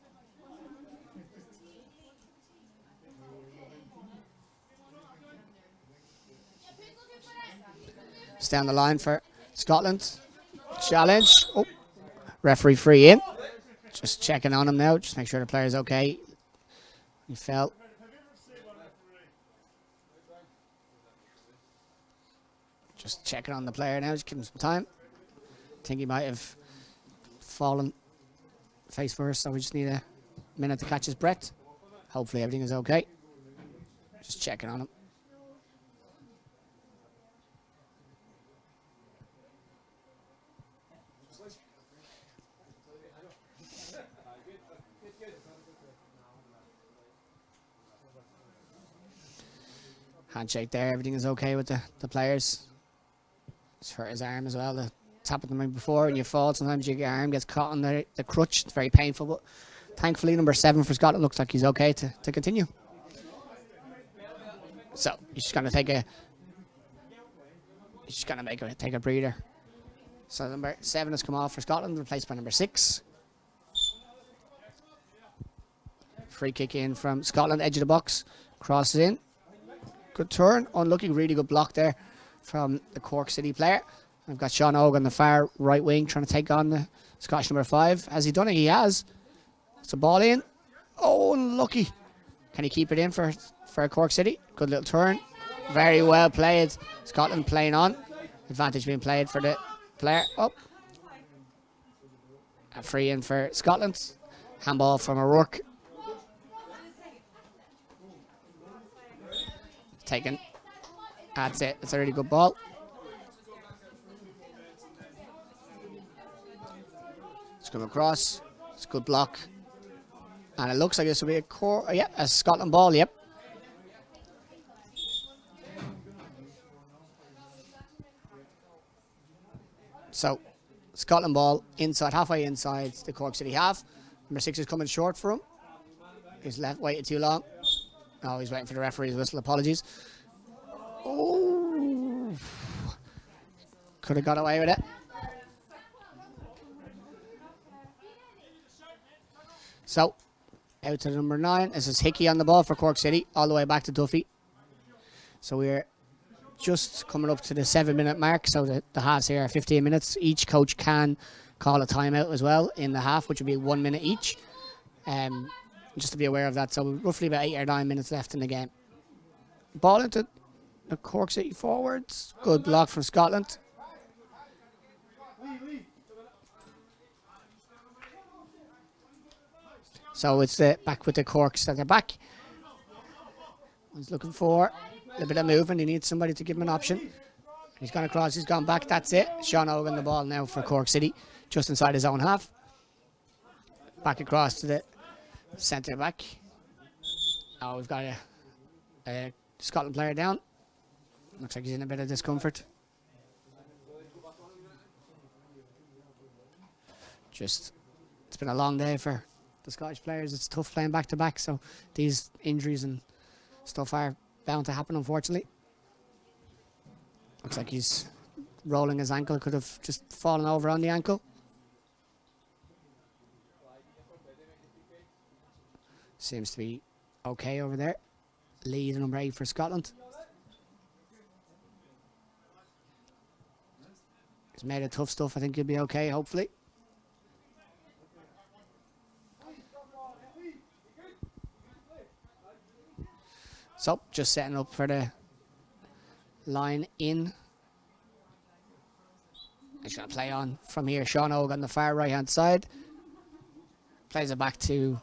It's down the line for Scotland. Challenge. Oh, referee free in. Just checking on him now. Just make sure the player's okay. He fell. Just checking on the player now. Just give him some time. I think he might have fallen face first, so we just need a minute to catch his breath. Hopefully everything is okay. Just checking on him. Handshake there, everything is okay with the players. It's hurt his arm as well. It's happened to me before. When you fall, sometimes your arm gets caught on the crutch. It's very painful, but thankfully number 7 for Scotland looks like he's okay to continue. So he's just gonna take a breather. So number 7 has come off for Scotland, replaced by number 6. Free kick in from Scotland, edge of the box, crosses in. Good turn, unlucky, really good block there from the Cork City player. I've got Sean Og on the far right wing trying to take on the Scottish number 5. Has he done it? He has. It's a ball in. Oh, unlucky. Can he keep it in for Cork City? Good little turn. Very well played. Scotland playing on. Advantage being played for the player. Up. A free in for Scotland. Handball from O'Rourke. Taken. That's it. It's a really good ball. It's come across. It's a good block. And it looks like this will be a Scotland ball, yep. So, Scotland ball inside, halfway inside the Cork City half. Number 6 is coming short for him. He's waited too long. Oh, he's waiting for the referee's whistle. Apologies. Oh, could have got away with it. So, out to number 9. This is Hickey on the ball for Cork City, all the way back to Duffy. So we're just coming up to the 7-minute mark. So the halves here are 15 minutes. Each coach can call a timeout as well in the half, which would be 1 minute each. Just to be aware of that. So roughly about 8 or 9 minutes left in the game. Ball into the Cork City forwards. Good block from Scotland. So it's back with the Corks at the back. He's looking for a little bit of movement. He needs somebody to give him an option. He's gone across, he's gone back, that's it. Sean Hogan the ball now for Cork City, just inside his own half. Back across to the centre back. Oh, we've got a Scotland player down. Looks like he's in a bit of discomfort. It's been a long day for the Scottish players. It's tough playing back to back, so these injuries and stuff are bound to happen, unfortunately. Looks like he's rolling his ankle, could have just fallen over on the ankle. Seems to be okay over there. Lee, the number 8 for Scotland. He's made of tough stuff. I think he'll be okay, hopefully. So, just setting up for the line in. He's going to play on from here. Sean Og on the far right-hand side. Plays it back to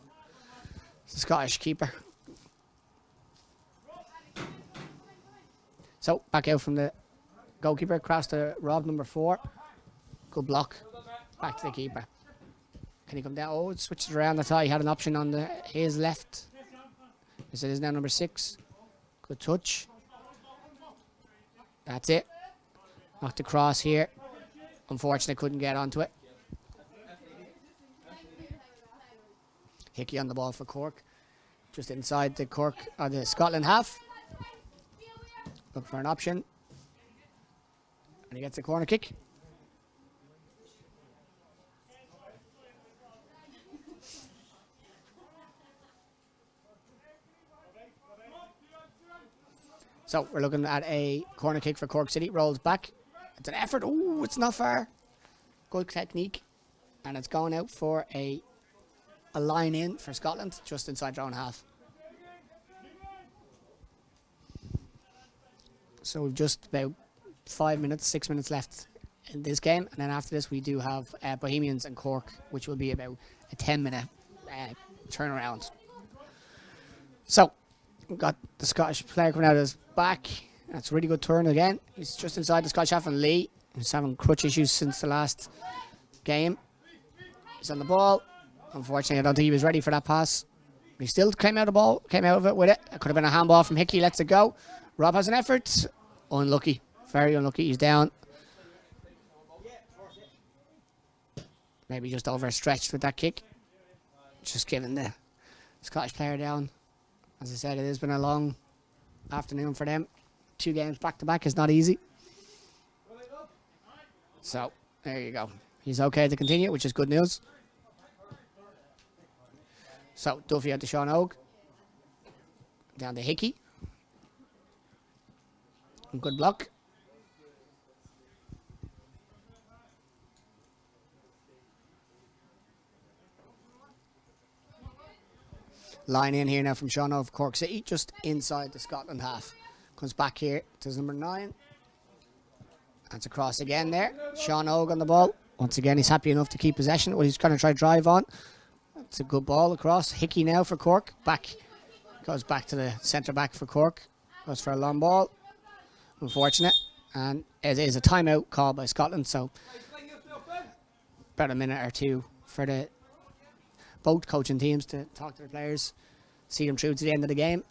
the Scottish keeper. So, back out from the goalkeeper, across to Rob, number 4. Good block. Back to the keeper. Can he come down? Oh, it switched around. I thought he had an option on his left. This is now number 6. Good touch. That's it. Knocked across here. Unfortunately, couldn't get onto it. Hickey on the ball for Cork. Just inside the Cork, or the Scotland half. Looking for an option. And he gets a corner kick. So we're looking at a corner kick for Cork City. Rolls back. It's an effort. Oh, it's not far. Good technique. And it's going out for a line in for Scotland, just inside their own half. So we've just about 5 minutes, 6 minutes left in this game. And then after this, we do have Bohemians and Cork, which will be about a 10-minute turnaround. So, we've got the Scottish player coming out of his back. That's a really good turn again. He's just inside the Scottish half, and Lee is having crutch issues since the last game. He's on the ball. Unfortunately, I don't think he was ready for that pass. He still came out of it with it. It could have been a handball from Hickey. Lets it go. Rob has an effort. Unlucky. Very unlucky. He's down. Maybe just overstretched with that kick. Just giving the Scottish player down. As I said, it has been a long afternoon for them. 2 games back-to-back is not easy. So, there you go. He's okay to continue, which is good news. So, Duffy out to Sean Oak. Down to Hickey. Good block. Line in here now from Sean of Cork City, just inside the Scotland half. Comes back here to number 9. That's a cross again there. Sean Og on the ball. Once again, he's happy enough to keep possession. Well, he's going to try drive on. That's a good ball across. Hickey now for Cork. Goes back to the centre back for Cork. Goes for a long ball. Unfortunate. And it is a timeout called by Scotland, so about a minute or two for the both coaching teams to talk to their players, see them through to the end of the game.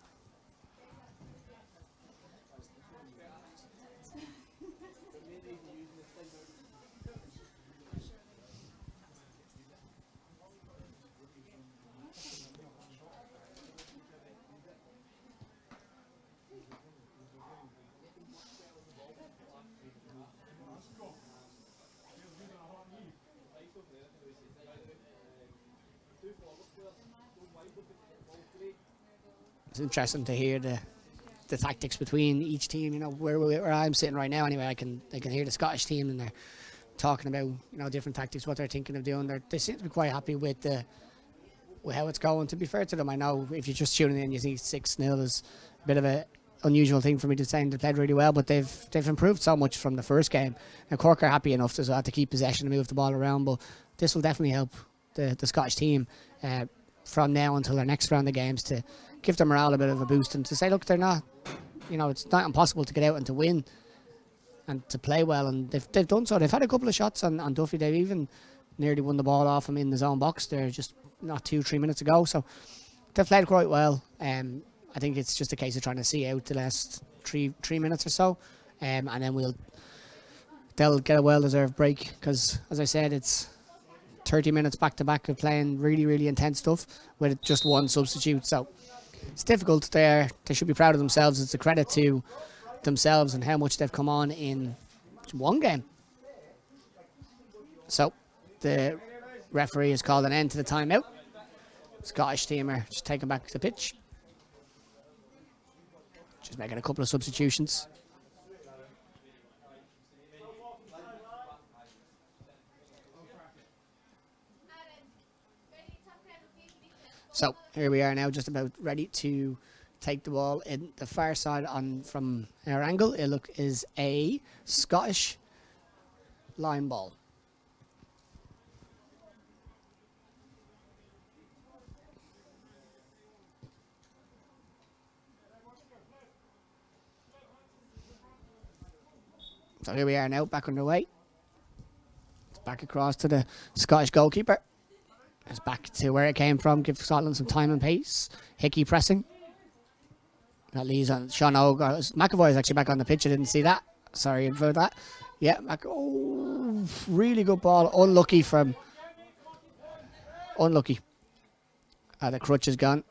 It's interesting to hear the tactics between each team. You know, where I'm sitting right now, anyway, I can hear the Scottish team, and they're talking about different tactics, what they're thinking of doing. They seem to be quite happy with how it's going. To be fair to them, I know if you're just tuning in, you see 6-0 is a bit of a unusual thing for me to say. They played really well, but they've improved so much from the first game. And Cork are happy enough to keep possession and move the ball around, but this will definitely help the Scottish team from now until their next round of games to give their morale a bit of a boost and to say, look, they're not, it's not impossible to get out and to win and to play well, and they've done so. They've had a couple of shots on Duffy. They've even nearly won the ball off him in his own box there just not 2-3 minutes ago. So they've played quite well. I think it's just a case of trying to see out the last three minutes or so, and then they'll get a well-deserved break, because, as I said, it's 30 minutes back-to-back of playing really, really intense stuff with just one substitute. So it's difficult there. They should be proud of themselves. It's a credit to themselves and how much they've come on in one game. So the referee has called an end to the timeout. Scottish team are just taking back the pitch. Just making a couple of substitutions. So here we are now, just about ready to take the ball in the far side from our angle. It is a Scottish line ball. So here we are now, back underway. It's back across to the Scottish goalkeeper. It's back to where it came from. Give Scotland some time and pace. Hickey pressing. That leaves on Sean Og. McAvoy is actually back on the pitch. I didn't see that. Sorry about that. Yeah, really good ball. Unlucky. The crutch is gone.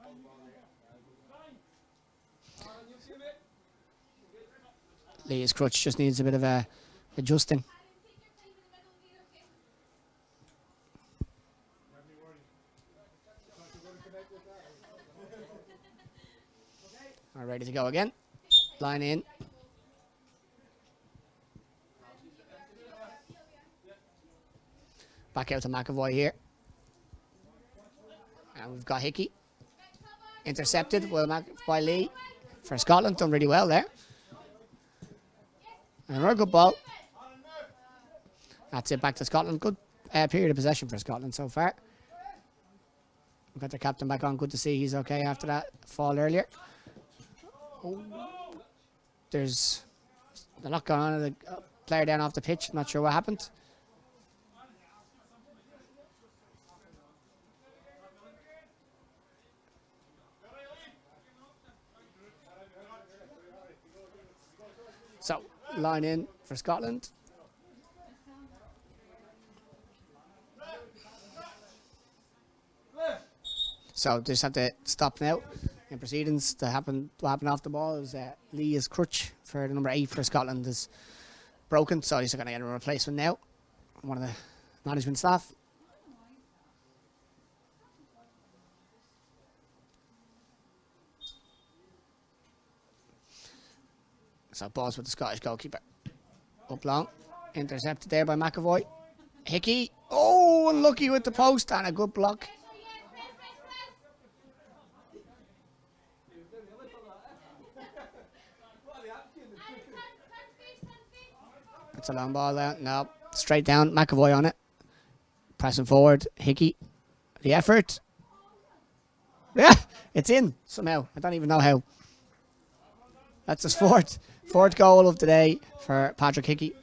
Lee's crutch just needs a bit of adjusting. All ready to go again. Line in. Back out to McAvoy here. And we've got Hickey. Intercepted by Lee for Scotland. Done really well there. And another good ball. That's it, back to Scotland. Good period of possession for Scotland so far. Got their captain back on. Good to see he's okay after that fall earlier. Oh, there's a lot going on. The player down off the pitch. Not sure what happened. So, line in for Scotland. So just have to stop now in proceedings. What happened off the ball is Leah's crutch for the number 8 for Scotland is broken, so he's going to get a replacement now. One of the management staff. So balls with the Scottish goalkeeper. Up long. Intercepted there by McAvoy. Hickey. Oh, unlucky with the post and a good block. It's a long ball out. No. Straight down. McAvoy on it. Pressing forward. Hickey. The effort. Yeah, it's in somehow. I don't even know how. That's his fourth goal of the day for Patrick Hickey.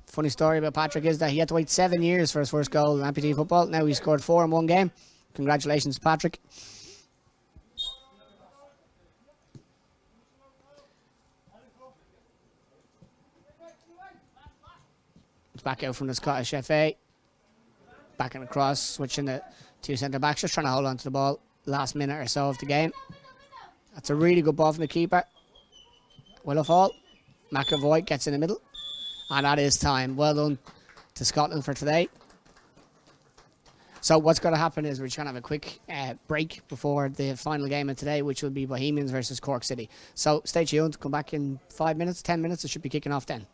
Funny story about Patrick is that he had to wait 7 years for his first goal in Amputee football. Now he scored 4 in one game. Congratulations, Patrick. It's back out from the Scottish FA. Backing across, switching the 2 centre backs, just trying to hold on to the ball last minute or so of the game. That's a really good ball from the keeper. Willowfall. McAvoy gets in the middle. And that is time. Well done to Scotland for today. So what's going to happen is we're just going to have a quick break before the final game of today, which will be Bohemians versus Cork City. So stay tuned. Come back in 5 minutes, 10 minutes. It should be kicking off then.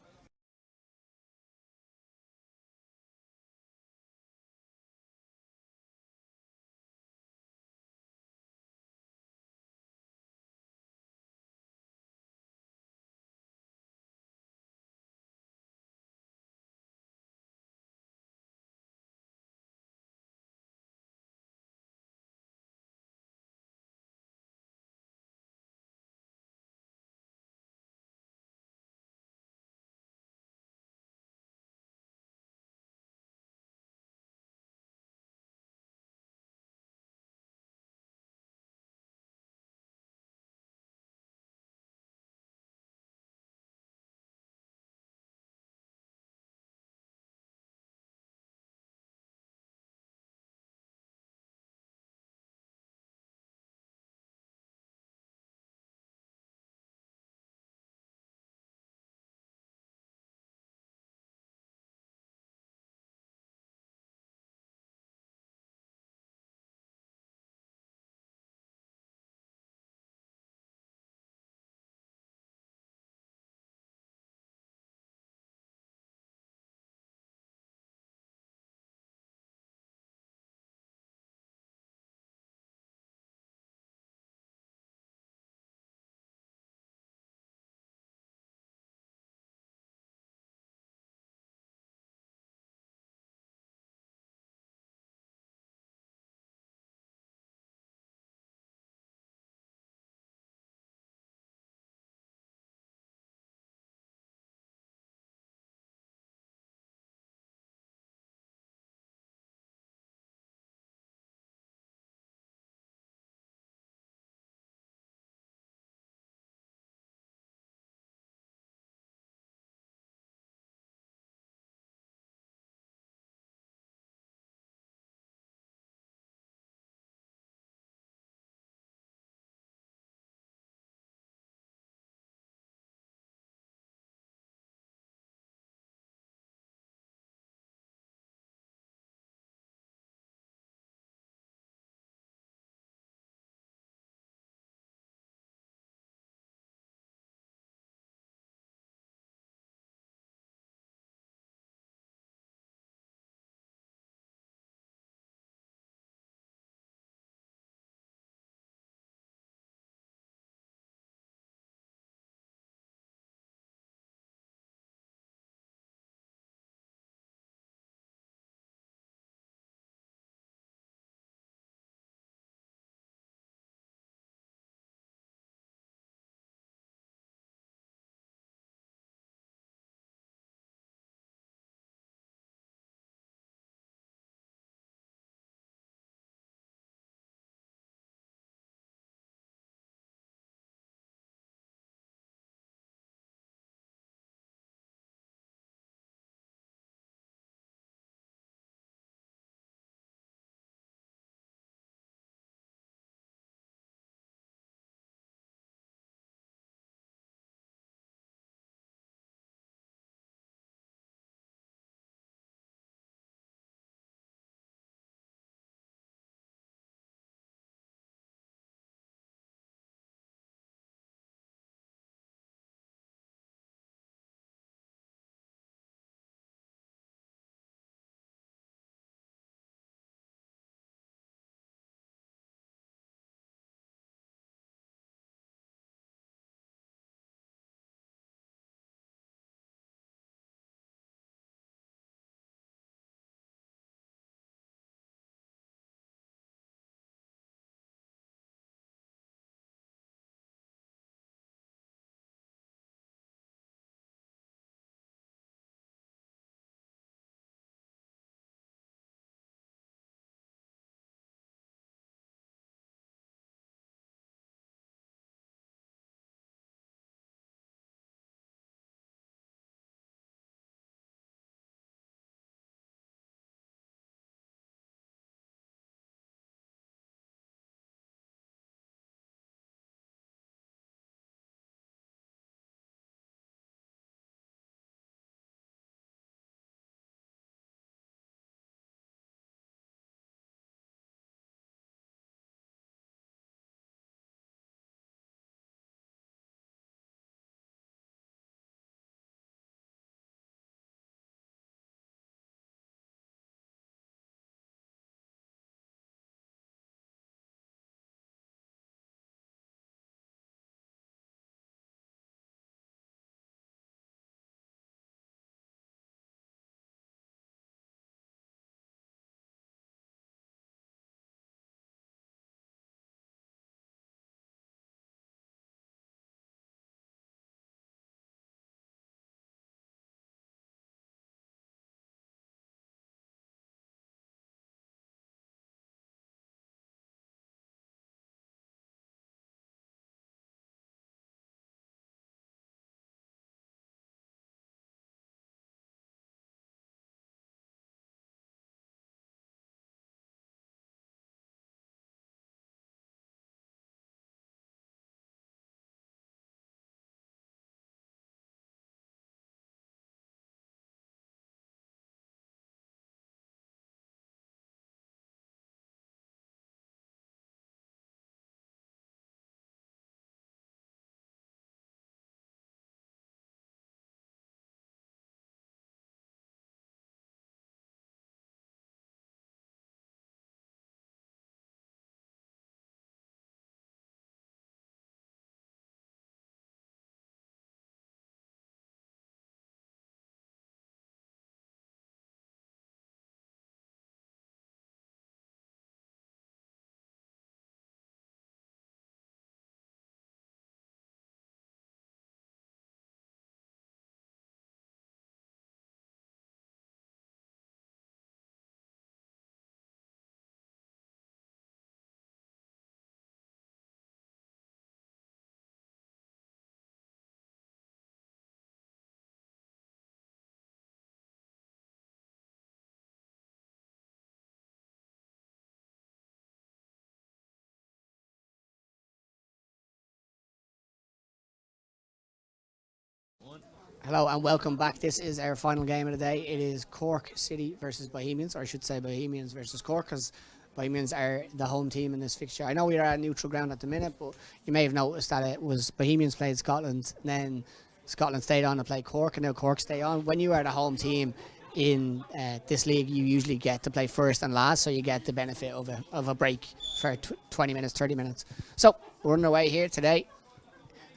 Hello and welcome back. This is our final game of the day. It is Cork City versus Bohemians, or I should say Bohemians versus Cork, because Bohemians are the home team in this fixture. I know we are at neutral ground at the minute, but you may have noticed that it was Bohemians played Scotland, and then Scotland stayed on to play Cork, and now Cork stay on. When you are the home team in this league, you usually get to play first and last, so you get the benefit of a break for 20 minutes, 30 minutes. So we're on our way here today.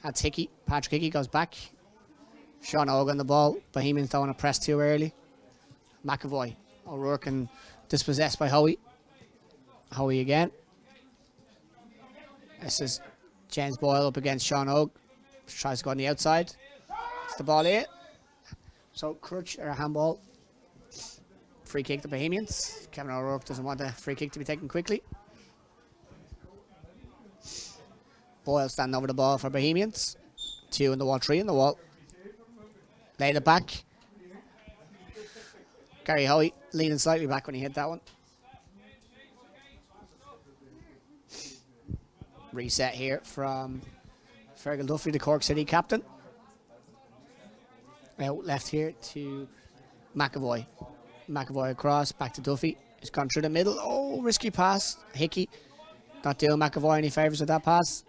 That's Hickey. Patrick Hickey goes back. Sean O'G on the ball. Bohemians don't want to press too early. McAvoy. O'Rourke and dispossessed by Howie. Howie again. This is James Boyle up against Sean O'G. Tries to go on the outside. It's the ball here. So crutch or a handball. Free kick to Bohemians. Kevin O'Rourke doesn't want the free kick to be taken quickly. Boyle standing over the ball for Bohemians. 2 in the wall, 3 in the wall. Laid it back. Gary Hoey leaning slightly back when he hit that one. Reset here from Fergal Duffy, the Cork City captain. Out left here to McAvoy. McAvoy across, back to Duffy. He's gone through the middle. Oh, risky pass. Hickey not doing McAvoy any favours with that pass.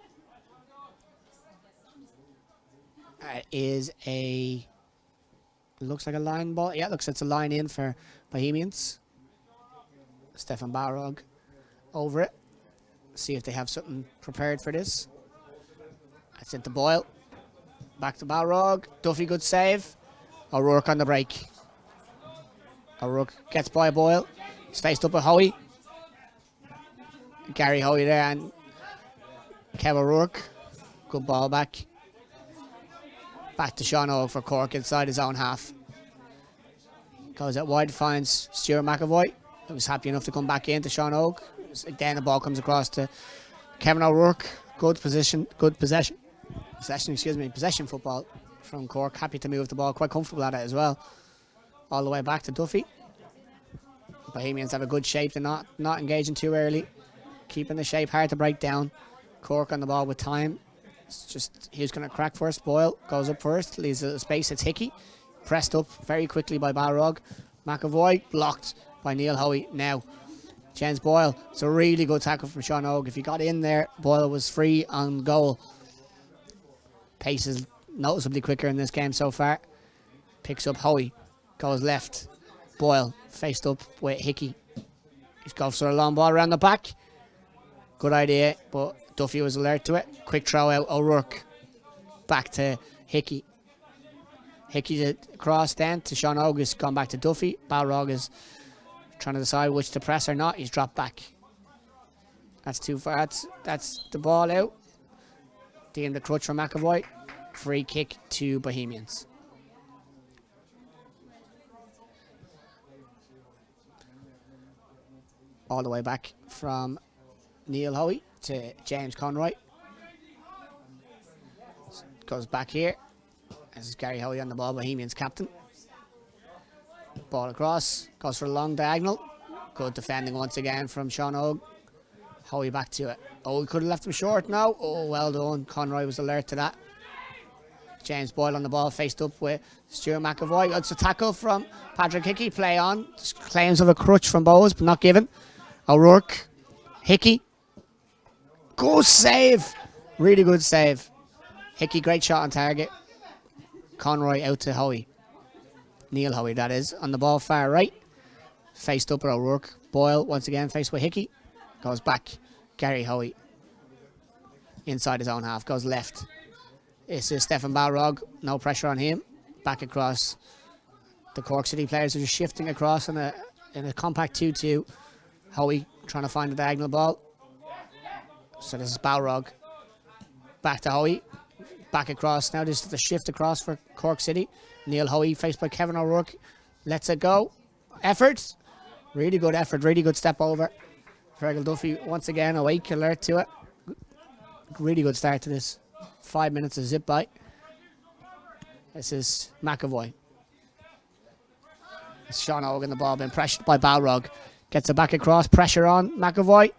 Is a... looks like a line ball. Yeah, looks like it's a line in for Bohemians. Stefan Balrog over it. See if they have something prepared for this. That's into Boyle. Back to Balrog. Duffy, good save. O'Rourke on the break. O'Rourke gets by Boyle. He's faced up with Hoey. Gary Hoey there and Kev O'Rourke. Good ball back. Back to Sean O'G for Cork inside his own half. Goes out wide, finds Stuart McAvoy. He was happy enough to come back in to Sean O'G. Then the ball comes across to Kevin O'Rourke. Good possession football from Cork. Happy to move the ball, quite comfortable at it as well. All the way back to Duffy. Bohemians have a good shape. They're not engaging too early. Keeping the shape, hard to break down. Cork on the ball with time. It's just, who's going to crack first? Boyle goes up first, leaves a little space. It's Hickey. Pressed up very quickly by Balrog. McAvoy blocked by Neil Hoey now. James Boyle. It's a really good tackle from Sean O'G. If he got in there, Boyle was free on goal. Pace is noticeably quicker in this game so far. Picks up Hoey. Goes left. Boyle faced up with Hickey. He goes for a long ball around the back. Good idea, but Duffy was alert to it. Quick throw out. O'Rourke. Back to Hickey. Hickey across then to Sean O'G. Has gone back to Duffy. Balrog is trying to decide which to press or not. He's dropped back. That's too far. That's the ball out. Deemed the crutch for McAvoy. Free kick to Bohemians. All the way back from Neil Hoey to James Conroy. Goes back here. This is Gary Hoey on the ball, Bohemians captain. Ball across, goes for a long diagonal. Good defending once again from Sean O'G. Hoey back to it. Oh, he could have left him short now. Oh, well done. Conroy was alert to that. James Boyle on the ball, faced up with Stuart McAvoy. It's a tackle from Patrick Hickey. Play on. Claims of a crutch from Bowes, but not given. O'Rourke. Hickey. Good save. Really good save. Hickey, great shot on target. Conroy out to Hoey. Neil Hoey, that is. On the ball far right. Faced up with O'Rourke. Boyle, once again, faced with Hickey. Goes back. Gary Hoey. Inside his own half. Goes left. This is Stefan Balrog. No pressure on him. Back across. The Cork City players are just shifting across in a compact 2-2. Hoey trying to find the diagonal ball. So this is Balrog. Back to Hoey. Back across. Now this is the shift across for Cork City. Neil Hoey faced by Kevin O'Rourke. Lets it go. Effort. Really good effort. Really good step over. Fergal Duffy once again awake, alert to it. Really good start to this. 5 minutes of zip by. This is McAvoy. It's Sean O'G in the ball, being pressured by Balrog. Gets it back across. Pressure on McAvoy.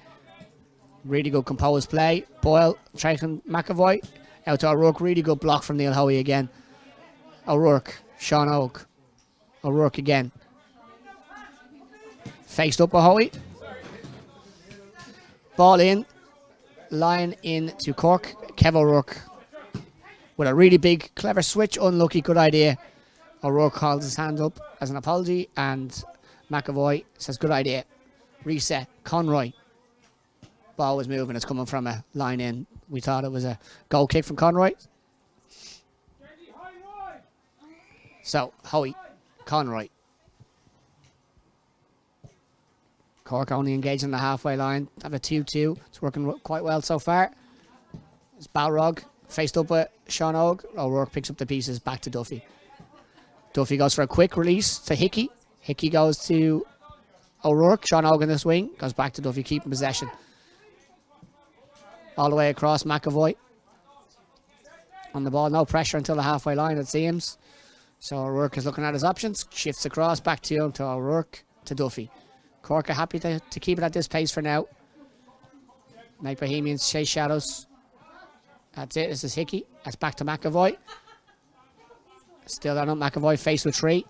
Really good composed play. Boyle tracking McAvoy. Out to O'Rourke. Really good block from Neil Hoey again. O'Rourke. Sean Oak. O'Rourke again. Faced up by Hoey. Ball in. Line in to Cork. Kev O'Rourke with a really big, clever switch. Unlucky, good idea. O'Rourke calls his hand up as an apology, and McAvoy says, good idea. Reset. Conroy. Ball was moving. It's coming from a line in. We thought it was a goal kick from Conroy. So, Hoey. Conroy. Cork only engaged on the halfway line. Have a 2-2. It's working quite well so far. It's Balrog faced up with Sean Og. O'Rourke picks up the pieces. Back to Duffy. Duffy goes for a quick release to Hickey. Hickey goes to O'Rourke. Sean Og in the swing. Goes back to Duffy, keeping possession. All the way across, McAvoy. On the ball, no pressure until the halfway line, it seems. So O'Rourke is looking at his options. Shifts across, back to him, to O'Rourke, to Duffy. Cork are happy to keep it at this pace for now. Make Bohemians chase shadows. That's it. This is Hickey. That's back to McAvoy. Still on up. McAvoy faced with 3.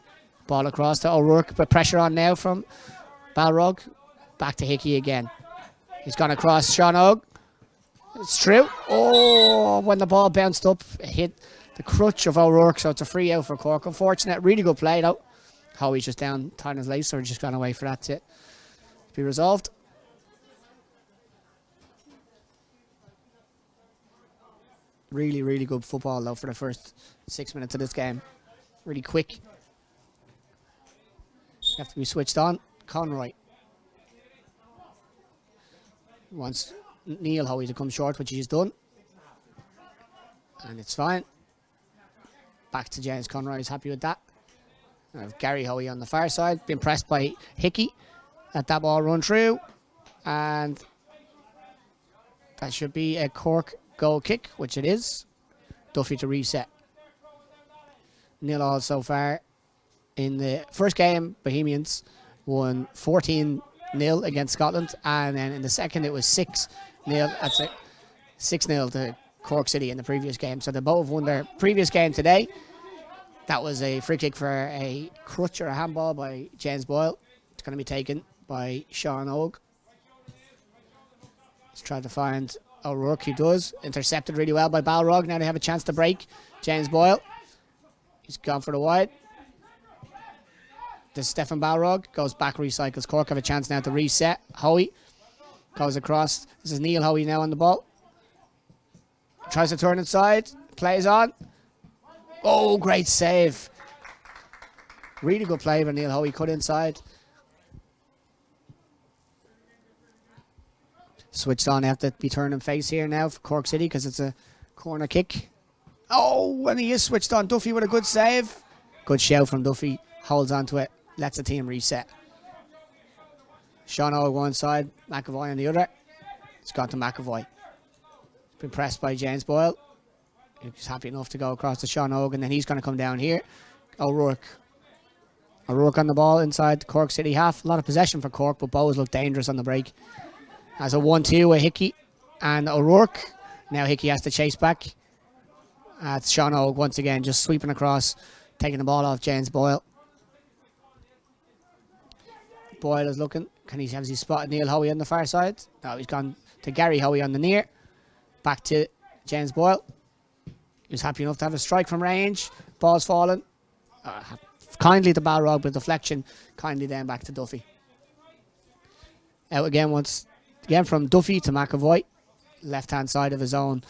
Ball across to O'Rourke, but pressure on now from Balrog. Back to Hickey again. He's gone across Sean Og. It's true. Oh, when the ball bounced up, it hit the crutch of O'Rourke, so it's a free out for Cork. Unfortunate. Really good play though. Howie's just down, tying his lace, or just gone away for that to be resolved. Really, really good football though for the first 6 minutes of this game. Really quick. Have to be switched on. Conroy wants Neil Howie to come short, which he's done. And it's fine. Back to James Conroy, is happy with that. Gary Howie on the far side, being pressed by Hickey. Let that ball run through. And that should be a Cork goal kick, which it is. Duffy to reset. 0-0 so far. In the first game, Bohemians won 14-0 against Scotland. And then in the second, it was 6-0. That's it. 6-0 to Cork City in the previous game. So they both won their previous game today. That was a free kick for a crutch or a handball by James Boyle. It's going to be taken by Sean Og. Let's try to find O'Rourke. He does. Intercepted really well by Balrog. Now they have a chance to break. James Boyle. He's gone for the wide. This is Stefan Balrog. Goes back, recycles. Cork have a chance now to reset. Howie goes across. This is Neil Howie now on the ball. Tries to turn inside. Plays on. Oh, great save. Really good play by Neil Howie. Cut inside. Switched on. They have to be turning face here now for Cork City because it's a corner kick. Oh, and he is switched on. Duffy with a good save. Good shout from Duffy. Holds on to it. Lets the team reset. Sean O one side. McAvoy on the other. It's gone to McAvoy. Been pressed by James Boyle. He's happy enough to go across to Sean Og, and then he's going to come down here. O'Rourke. O'Rourke on the ball inside the Cork City half. A lot of possession for Cork, but Bows look dangerous on the break. As a 1-2 with Hickey and O'Rourke. Now Hickey has to chase back. It's Sean Og once again, just sweeping across, taking the ball off James Boyle. Boyle is looking. Has he spotted Neil Howie on the far side? No, he's gone to Gary Howie on the near. Back to James Boyle. He was happy enough to have a strike from range. Ball's falling. Kindly to Balrog with deflection. Kindly then back to Duffy. Out again once again from Duffy to McAvoy. Left hand side of his own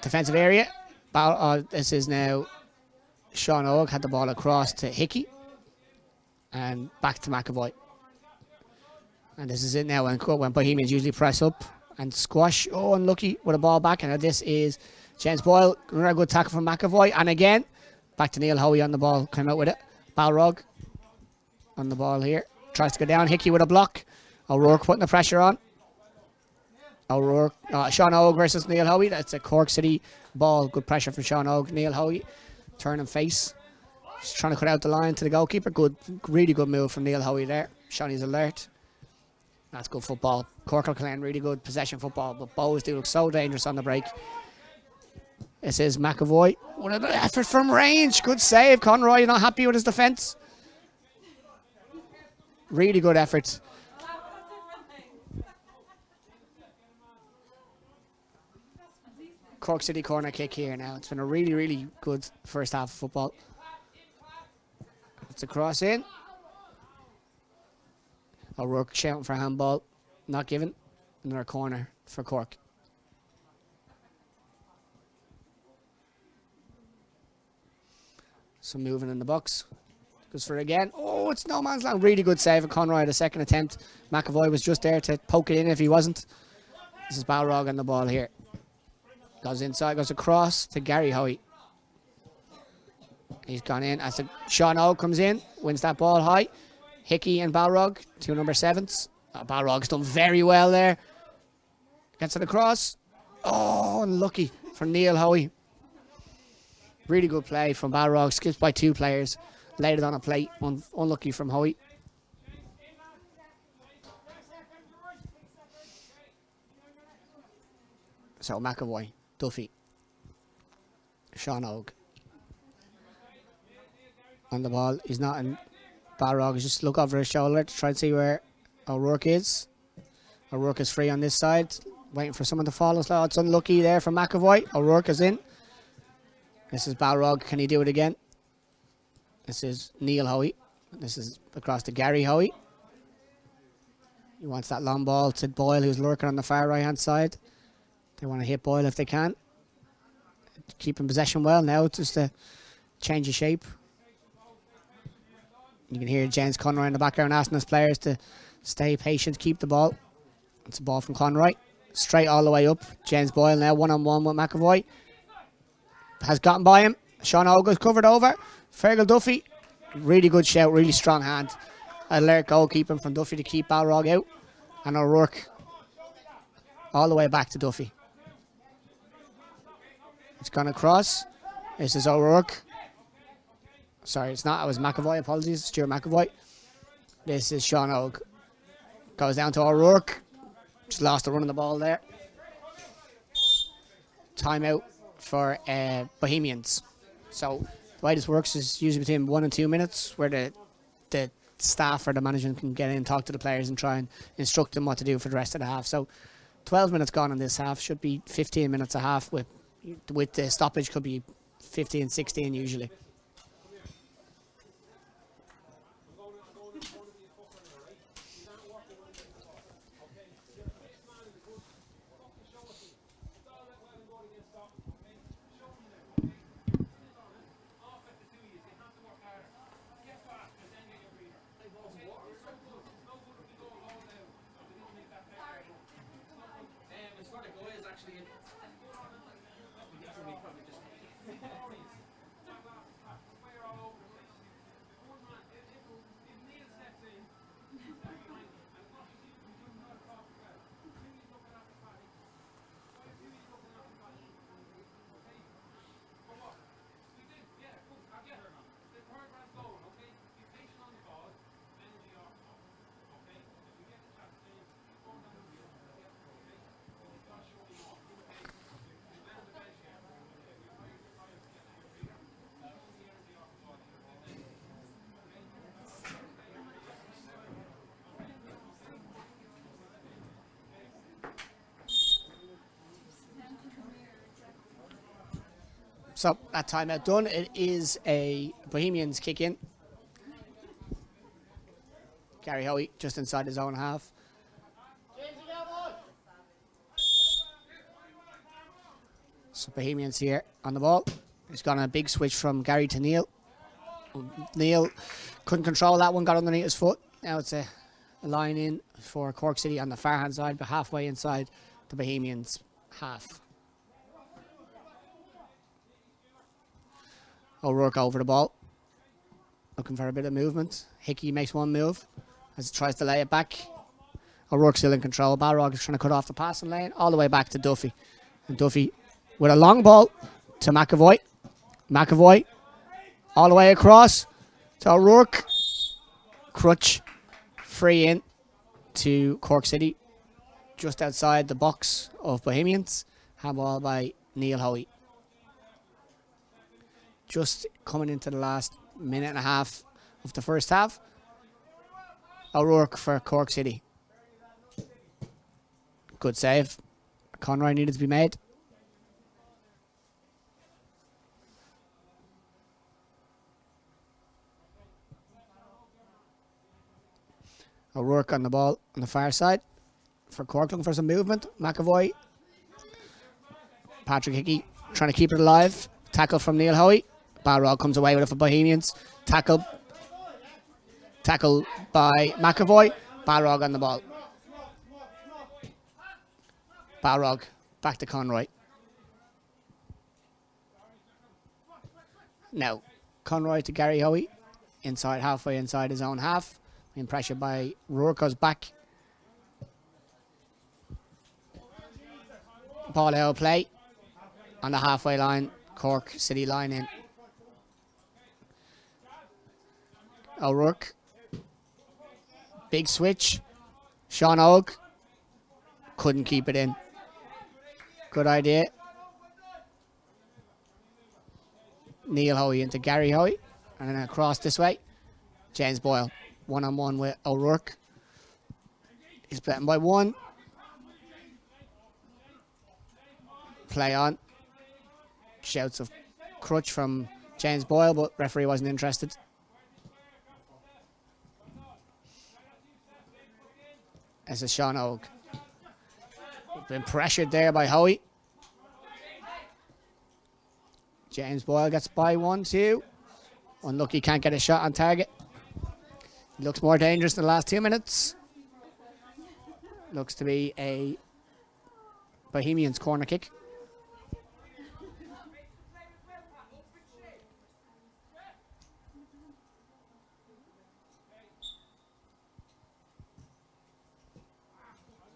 defensive area. This is now Sean Og had the ball across to Hickey. And back to McAvoy. And this is it now when Bohemians usually press up and squash. Oh, unlucky with a ball back. And this is James Boyle. Another good tackle from McAvoy. And again, back to Neil Howie on the ball. Came out with it. Balrog on the ball here. Tries to go down. Hickey with a block. O'Rourke putting the pressure on. O'Rourke. Sean Og versus Neil Howie. That's a Cork City ball. Good pressure from Sean Og. Neil Howie. Turn and face. Just trying to cut out the line to the goalkeeper. Good, really good move from Neil Howie there. Shawnee's alert. That's good football. Cork are playing really good possession football, but Bows do look so dangerous on the break. This is McAvoy. What an effort from range. Good save. Conroy not happy with his defence. Really good effort. Cork City corner kick here now. It's been a really, really good first half of football. It's a cross in. O'Rourke shouting for handball. Not given. Another corner for Cork. Some moving in the box. Goes for it again. Oh, it's no man's land. Really good save of Conroy. The second attempt. McAvoy was just there to poke it in if he wasn't. This is Balrog on the ball here. Goes inside, goes across to Gary Hoey. He's gone in. As Sean O comes in, wins that ball high. Hickey and Balrog, two number 7s. Balrog's done very well there. Gets it across. Oh, unlucky for Neil Hoey. Really good play from Balrog. Skips by 2 players. Laid it on a plate. Unlucky from Hoey. So McAvoy, Duffy, Sean Og on the ball. He's not in. Balrog is just look over his shoulder to try and see where O'Rourke is. O'Rourke is free on this side, waiting for someone to follow. So it's unlucky there for McAvoy. O'Rourke is in. This is Balrog. Can he do it again? This is Neil Hoey. This is across to Gary Hoey. He wants that long ball to Boyle, who's lurking on the far right hand side. They want to hit Boyle if they can. Keeping possession well now, just to change of shape. You can hear James Conroy in the background asking his players to stay patient, keep the ball. It's a ball from Conroy. Straight all the way up. James Boyle now one-on-one with McAvoy. Has gotten by him. Sean Ogo's covered over. Fergal Duffy. Really good shout, really strong hand. Alert goalkeeping from Duffy to keep Balrog out. And O'Rourke all the way back to Duffy. It's gone across. This is O'Rourke. Sorry, it's not. It was McAvoy. Apologies. Stuart McAvoy. This is Sean Og. Goes down to O'Rourke. Just lost the run of the ball there. Timeout for Bohemians. So the way this works is usually between 1 and 2 minutes where the staff or the management can get in and talk to the players and try and instruct them what to do for the rest of the half. So 12 minutes gone in this half. Should be 15 minutes a half with the stoppage could be 15, 16 usually. So that timeout done. It is a Bohemians kick in. Gary Hoey just inside his own half. So Bohemians here on the ball. He's got a big switch from Gary to Neil. Neil couldn't control that one, got underneath his foot. Now it's a line in for Cork City on the far hand side, but halfway inside the Bohemians half. O'Rourke over the ball. Looking for a bit of movement. Hickey makes one move as he tries to lay it back. O'Rourke still in control. Balrog is trying to cut off the passing lane all the way back to Duffy. And Duffy with a long ball to McAvoy. McAvoy all the way across to O'Rourke. Crutch free in to Cork City. Just outside the box of Bohemians. Handball by Neil Hoey. just coming into the last minute and a half of the first half. O'Rourke for Cork City. Good save. Conroy needed to be made. O'Rourke on the ball on the far side for Cork, looking for some movement. McAvoy. Patrick Hickey trying to keep it alive. Tackle from Neil Hoey. Balrog comes away with it for Bohemians. Tackle by McAvoy. Balrog on the ball. Balrog back to Conroy. Now, Conroy to Gary Hoey. Halfway inside his own half. Being pressured by Rourke's back. Ball out of play. On the halfway line. Cork City line in. O'Rourke. Big switch. Sean Og. Couldn't keep it in. Good idea. Neil Hoey into Gary Hoey. And then across this way. James Boyle. One-on-one with O'Rourke. He's beaten by one. Play on. Shouts of crutch from James Boyle, but referee wasn't interested. This is Sean Og. Been pressured there by Hoey. James Boyle gets by 1-2. Unlucky, can't get a shot on target. He looks more dangerous in the last 2 minutes. Looks to be a Bohemians corner kick.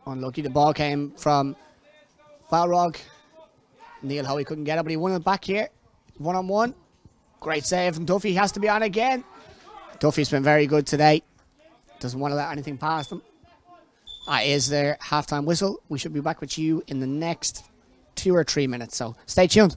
Unlucky, the ball came from Balrog. Neil Hoey couldn't get it, but he won it back here. One-on-one. Great save from Duffy. He has to be on again. Duffy's been very good today. Doesn't want to let anything past him. That is their halftime whistle. We should be back with you in the next 2 or 3 minutes, so stay tuned.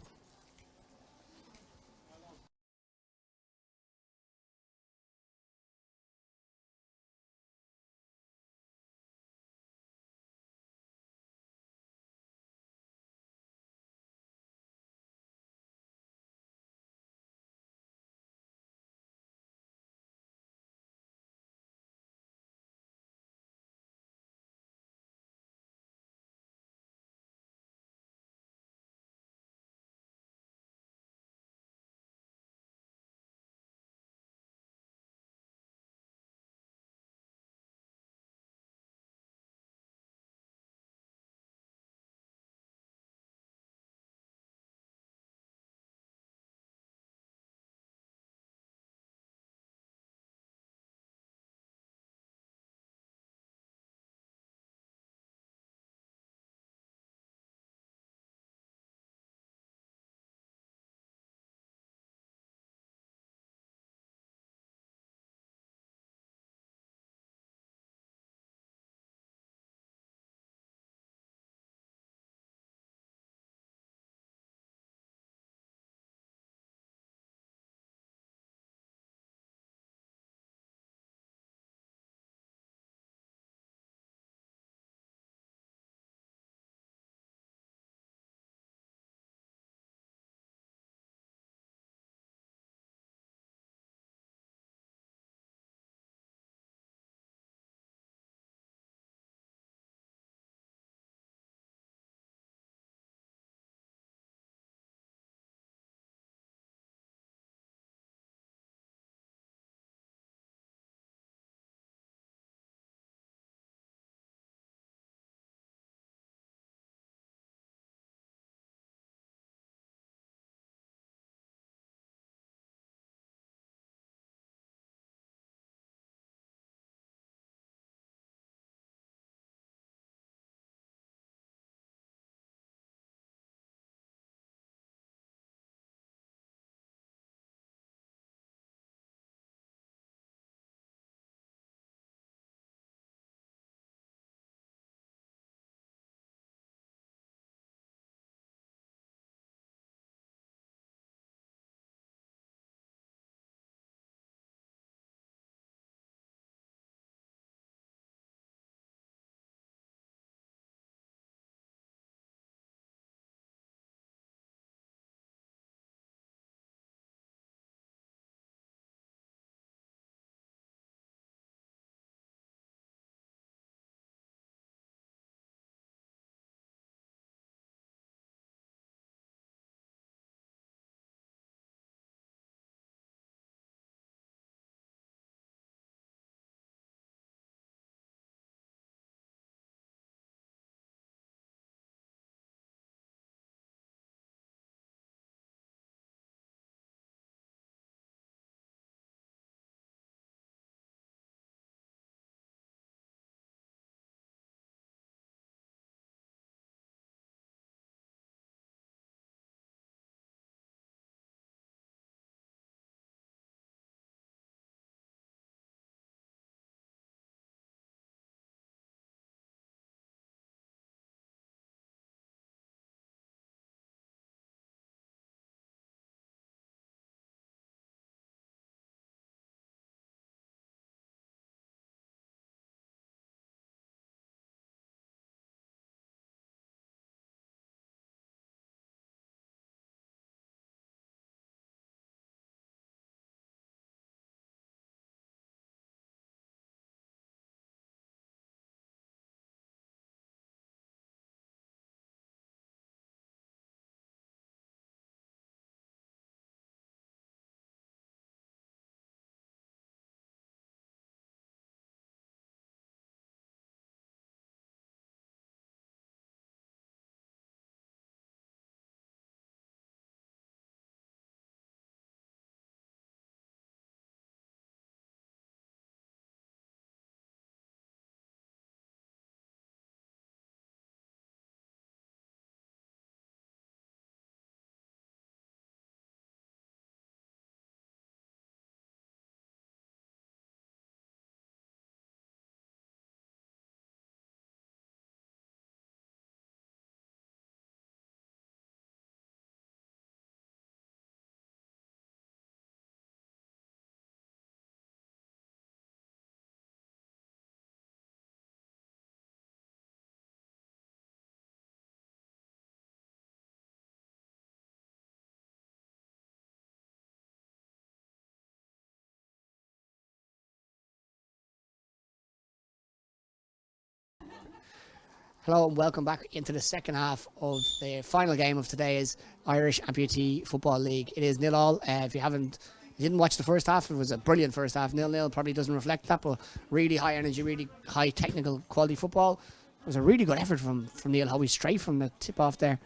Hello and welcome back into the second half of the final game of today's Irish Amputee Football League. It is 0-0. If you didn't watch the first half, it was a brilliant first half. 0-0 probably doesn't reflect that, but really high energy, really high technical quality football. It was a really good effort from Neil Howie straight from the tip off there.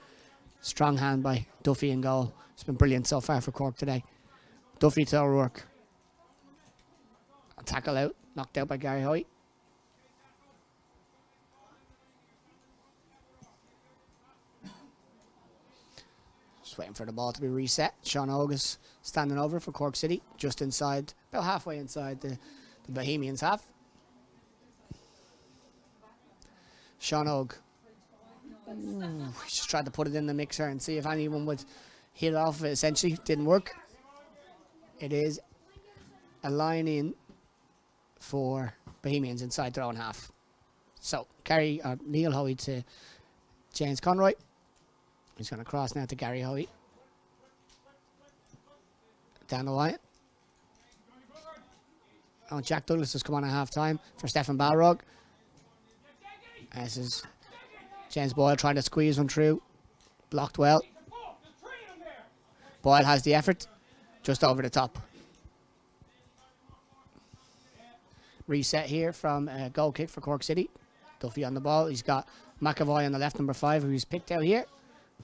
Strong hand by Duffy in goal. It's been brilliant so far for Cork today. Duffy to O'Rourke. A tackle out, knocked out by Gary Hoy. Just waiting for the ball to be reset. Sean Hogue is standing over for Cork City, just inside, about halfway inside the Bohemians half. Sean Hogue. Just tried to put it in the mixer and see if anyone would hit off of it. Essentially, didn't work. It is a line in for Bohemians inside their own half. So, Neil Hoey to James Conroy. He's going to cross now to Gary Hoey. Down the line. Oh, Jack Douglas has come on at half time for Stefan Balrog. This is James Boyle trying to squeeze one through. Blocked well. Boyle has the effort. Just over the top. Reset here from a goal kick for Cork City. Duffy on the ball. He's got McAvoy on the left, number 5, who's picked out here.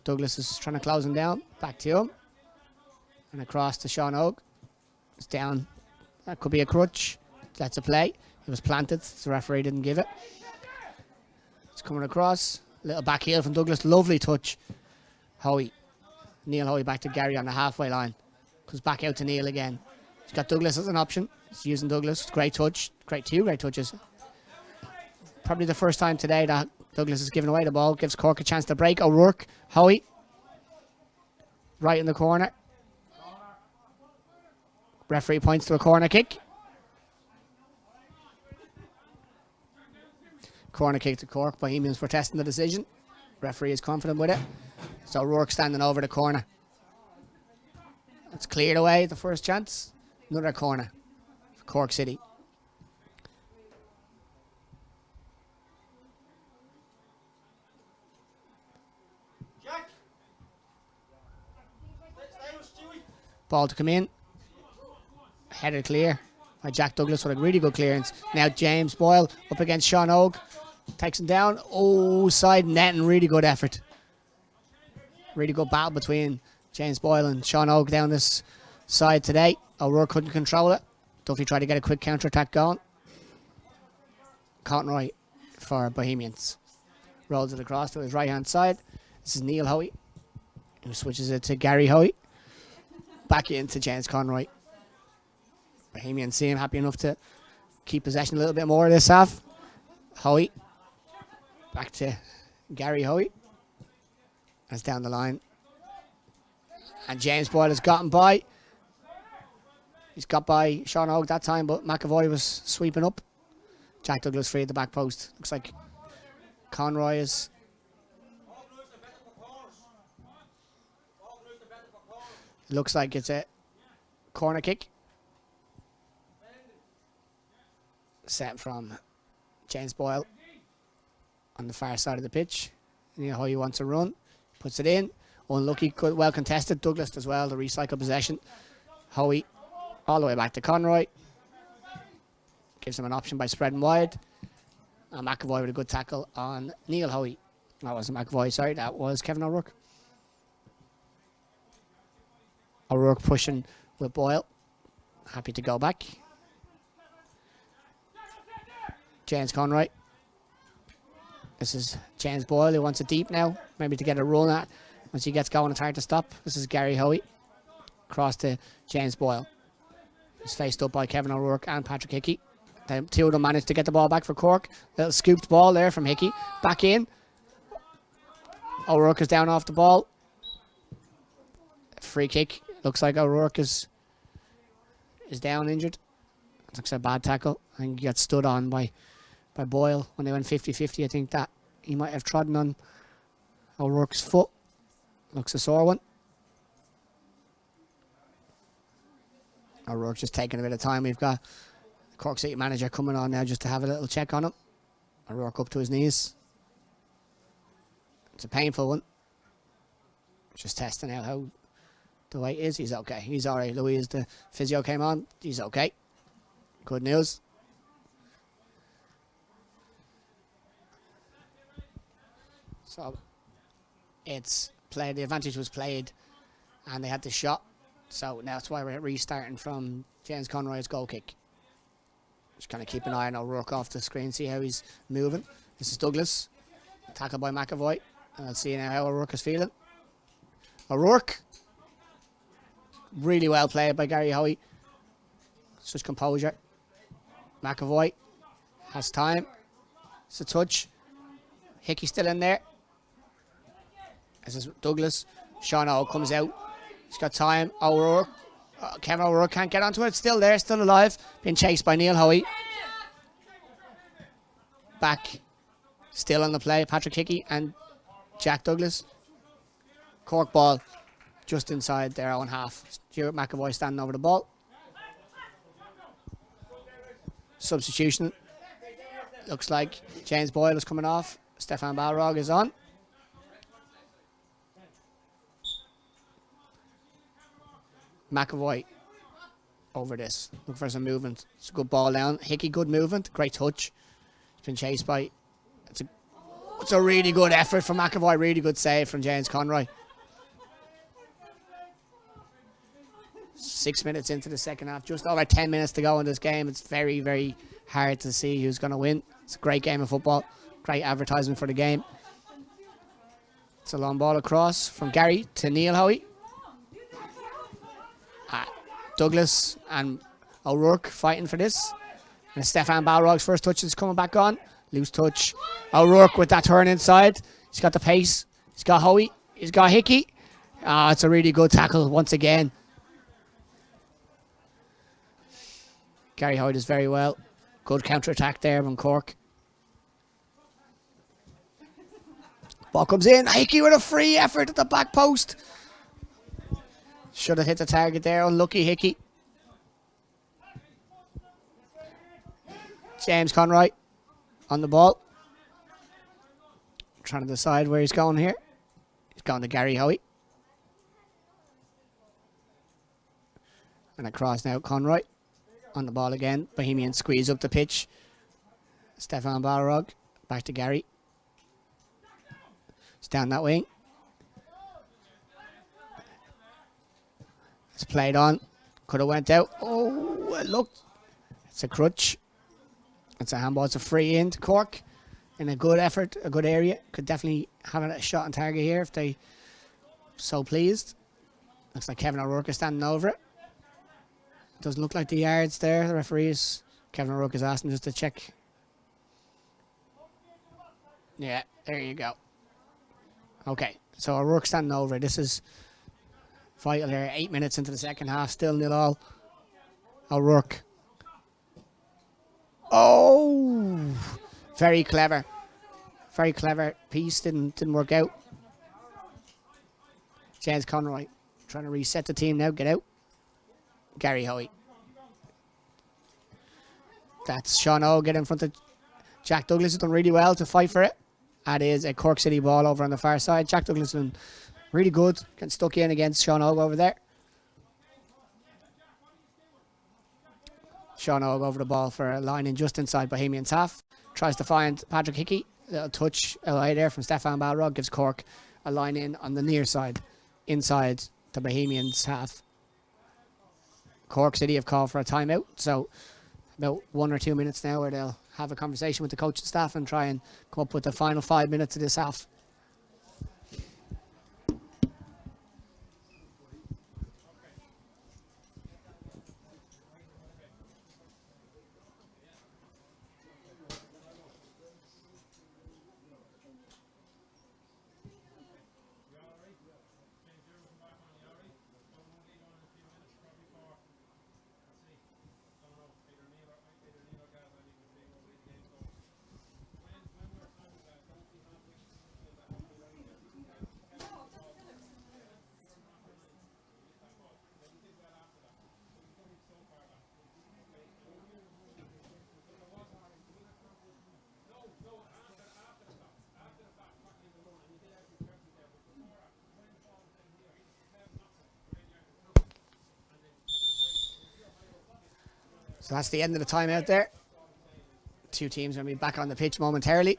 Douglas is trying to close him down. Back to him. And across to Sean Hogue. It's down. That could be a crutch. That's a play. It was planted. The referee didn't give it. It's coming across. Little back heel from Douglas. Lovely touch. Hoey. Neil Hoey back to Gary on the halfway line. Comes back out to Neil again. He's got Douglas as an option. He's using Douglas. Great touch. Great touches. Probably the first time today that Douglas is giving away the ball. Gives Cork a chance to break. O'Rourke. Hoey. Right in the corner. Referee points to a corner kick. Corner kick to Cork. Bohemians protesting the decision. Referee is confident with it. So O'Rourke standing over the corner. It's cleared away the first chance. Another corner for Cork City. Ball to come in. Headed clear by Jack Douglas with a really good clearance. Now James Boyle up against Sean Hogue. Takes him down. Oh, side net and really good effort. Really good battle between James Boyle and Sean Hogue down this side today. O'Rourke couldn't control it. Duffy tried to get a quick counter-attack going. Conroy for Bohemians. Rolls it across to his right-hand side. This is Neil Hoey, who switches it to Gary Hoey. Back into James Conroy. Bohemians seem happy enough to keep possession a little bit more of this half. Hoey. Back to Gary Hoey. That's down the line. And James Boyle has gotten by. He's got by Sean Hogue that time, but McAvoy was sweeping up. Jack Douglas free at the back post. Looks like Conroy is... Looks like it's a corner kick. Set from James Boyle on the far side of the pitch. You know how he wants to run. Puts it in. Unlucky, good, well contested. Douglas as well, the recycle possession. Hoey all the way back to Conroy. Gives him an option by spreading wide. And McAvoy with a good tackle on Neil Hoey. That wasn't McAvoy, sorry, that was Kevin O'Rourke. O'Rourke pushing with Boyle. Happy to go back. James Conroy. This is James Boyle who wants it deep now. Maybe to get a run at. Once he gets going, it's hard to stop. This is Gary Hoey. Cross to James Boyle. He's faced up by Kevin O'Rourke and Patrick Hickey. The two of them managed to get the ball back for Cork. Little scooped ball there from Hickey. Back in. O'Rourke is down off the ball. Free kick. Looks like O'Rourke is down injured. Looks like a bad tackle. I think he got stood on by Boyle when they went 50-50. I think that he might have trodden on O'Rourke's foot. Looks a sore one. O'Rourke just taking a bit of time. We've got the Cork City manager coming on now just to have a little check on him. O'Rourke up to his knees. It's a painful one. Just testing out how the weight is. He's okay. He's all right. Louise, the physio, came on. He's okay. Good news. So it's played. The advantage was played, and they had the shot. So now that's why we're restarting from James Conroy's goal kick. Just kind of keep an eye on O'Rourke off the screen, see how he's moving. This is Douglas, tackled by McAvoy. And let's see now how O'Rourke is feeling. O'Rourke, really well played by Gary Hoey. Such composure. McAvoy has time. It's a touch. Hickey still in there. This is Douglas. Sean O comes out. He's got time. O'Rourke. Kevin O'Rourke can't get onto it. Still there, still alive. Being chased by Neil Hoey. Back. Still on the play. Patrick Hickey and Jack Douglas. Cork ball just inside their own half. Stuart McAvoy standing over the ball. Substitution. Looks like James Boyle is coming off. Stefan Balrog is on. McAvoy over this. Look for some movement. It's a good ball down. Hickey, good movement. Great touch. He's been chased by... It's a really good effort from McAvoy. Really good save from James Conroy. 6 minutes into the second half. Just over 10 minutes to go in this game. It's very, very hard to see who's going to win. It's a great game of football. Great advertisement for the game. It's a long ball across from Gary to Neil Hoey. Douglas and O'Rourke fighting for this. And Stefan Balrog's first touch is coming back on. Loose touch. O'Rourke with that turn inside. He's got the pace. He's got Hoey. He's got Hickey. It's a really good tackle once again. Gary Hoey does very well. Good counter-attack there from Cork. Ball comes in. Hickey with a free effort at the back post. Should have hit the target there. Unlucky Hickey. James Conroy on the ball. Trying to decide where he's going here. He's going to Gary Hoey. And across now, Conroy. On the ball again. Bohemian squeeze up the pitch. Stefan Balrog. Back to Gary. It's down that wing. It's played on. Could have went out. Oh, look. It's a crutch. It's a handball. It's a free in to Cork. In a good effort, a good area. Could definitely have a shot on target here if they so pleased. Looks like Kevin O'Rourke is standing over it. Doesn't look like the yards there. The referees. Kevin O'Rourke is asking just to check. Yeah, there you go. Okay, so O'Rourke standing over it. This is vital here. 8 minutes into the second half. Still 0-0. O'Rourke. Oh! Very clever. Very clever piece. Didn't work out. James Conroy trying to reset the team now. Get out. Gary Hoey. That's Sean O get in front of Jack Douglas. Has done really well to fight for it. That is a Cork City ball over on the far side. Jack Douglas has been really good. Getting stuck in against Sean O over there. Sean O over the ball for a line in just inside Bohemian's half. Tries to find Patrick Hickey. Little touch away there from Stefan Balrog. Gives Cork a line in on the near side. Inside the Bohemians half. Cork City have called for a timeout. So about 1 or 2 minutes now where they'll have a conversation with the coaching staff and try and come up with the final 5 minutes of this half. So that's the end of the timeout there. Two teams are going to be back on the pitch momentarily.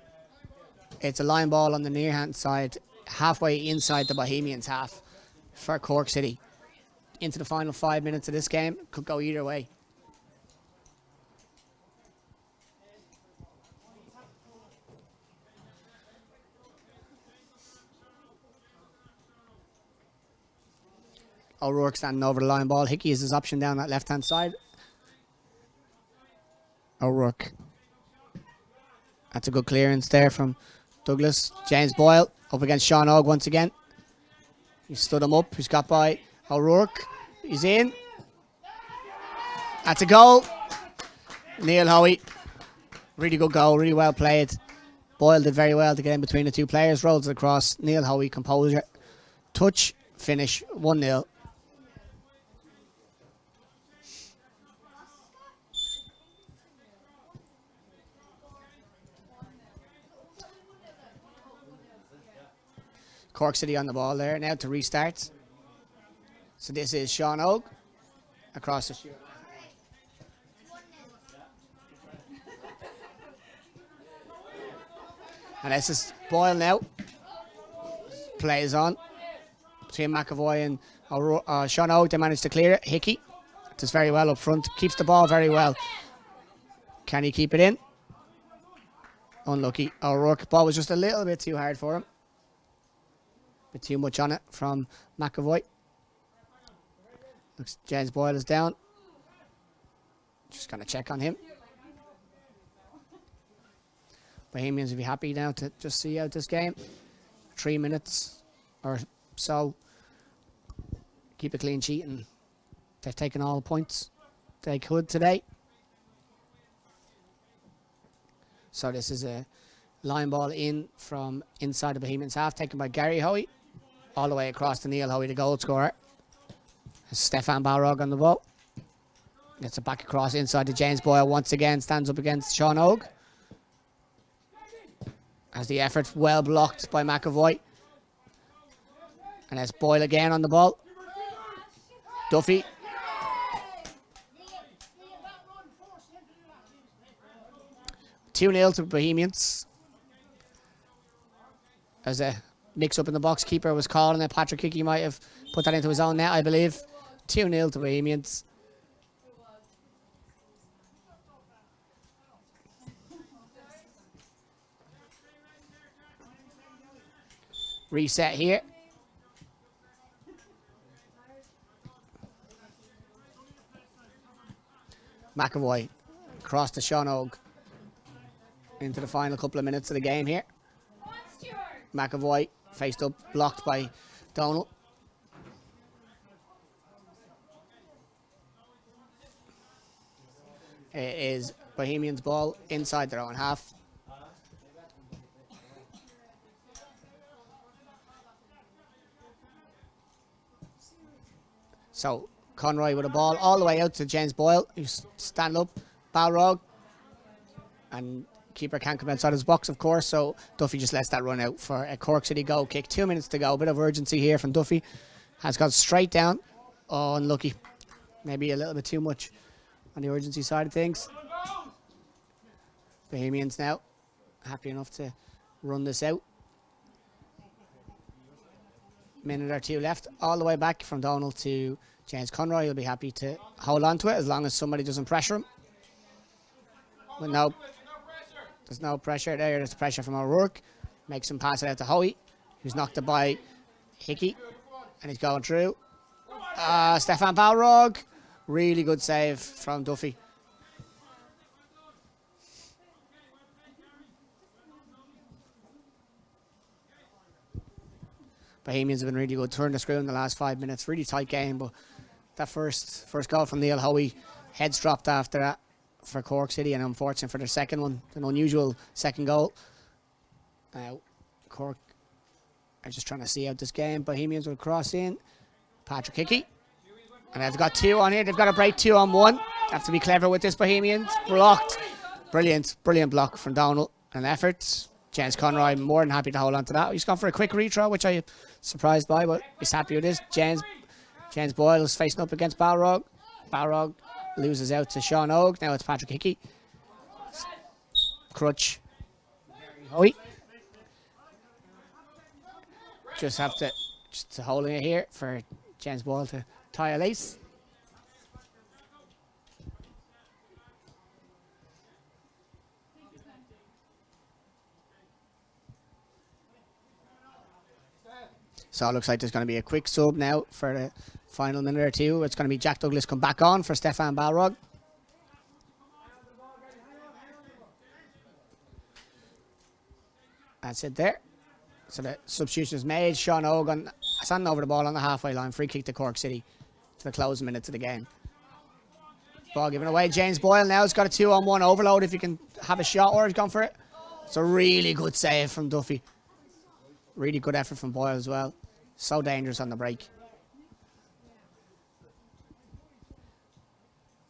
It's a line ball on the near hand side, halfway inside the Bohemians half for Cork City. Into the final 5 minutes of this game, could go either way. O'Rourke standing over the line ball. Hickey is his option down that left hand side. O'Rourke. That's a good clearance there from Douglas. James Boyle up against Sean Ogg once again. He stood him up. He's got by O'Rourke. He's in. That's a goal. Neil Hoey. Really good goal. Really well played. Boyle did very well to get in between the two players. Rolls it across. Neil Hoey, composure. Touch. Finish. 1-0. Cork City on the ball there now to restart. So this is Sean Ogg across the shoot. And this is Boyle now. Plays on between McAvoy and Sean Ogg. They managed to clear it. Hickey does very well up front. Keeps the ball very well. Can he keep it in? Unlucky. O'Rourke. Ball was just a little bit too hard for him. Bit too much on it from McAvoy. Looks James Boyle is down. Just going to check on him. Bohemians will be happy now to just see out this game. 3 minutes or so. Keep a clean sheet, and they've taken all the points they could today. So this is a line ball in from inside the Bohemians half, taken by Gary Hoey. All the way across to Neil Hoey, the goal scorer. Stefan Balrog on the ball. Gets it back across inside to James Boyle once again. Stands up against Sean Ogg. As the effort well blocked by McAvoy. And there's Boyle again on the ball. Duffy. (2-0) to Bohemians. As a mix up in the box, keeper was calling it. Patrick Hickey might have put that into his own net, I believe. 2-0 to Bohemians. Reset here. McAvoy across to Sean Ogg. Into the final couple of minutes of the game here. McAvoy faced up, blocked by Donald. It is Bohemians' ball inside their own half. So Conroy with a ball all the way out to James Boyle, who's stand up, Balrog, and keeper can't come outside his box, of course, so Duffy just lets that run out for a Cork City goal kick. 2 minutes to go. A bit of urgency here from Duffy. Has gone straight down. Oh, unlucky. Maybe a little bit too much on the urgency side of things. Bohemians now happy enough to run this out. Minute or two left. All the way back from Donald to James Conroy. He'll be happy to hold on to it as long as somebody doesn't pressure him. But no. There's no pressure there. There's pressure from O'Rourke. Makes him pass it out to Hoey, who's knocked it by Hickey. And he's going through. Stefan Balrog. Really good save from Duffy. Bohemians have been really good. Turned the screw in the last 5 minutes. Really tight game, but that first goal from Neil Hoey, heads dropped after that for Cork City, and unfortunate for their second one. An unusual second goal. Now, Cork are just trying to see out this game. Bohemians will cross in. Patrick Hickey. And they've got two on here. They've got to break 2 on 1. Have to be clever with this, Bohemians. Blocked. Brilliant Block from Donald. An effort. James Conroy more than happy to hold on to that. He's gone for a quick retry, which I'm surprised by, but he's happy with this. James Boyle is facing up against Balrog. Balrog loses out to Sean Og. Now it's Patrick Hickey. Crutch. Hoey. Just holding it here for James Boyle to tie a lace. So it looks like there's going to be a quick sub now for the final minute or two. It's going to be Jack Douglas come back on for Stefan Balrog. That's it there. So the substitution is made. Sean Hogan standing over the ball on the halfway line. Free kick to Cork City to the closing minutes of the game. Ball given away. James Boyle now has got a 2-on-1 overload if he can have a shot, or he's gone for it. It's a really good save from Duffy. Really good effort from Boyle as well. So dangerous on the break.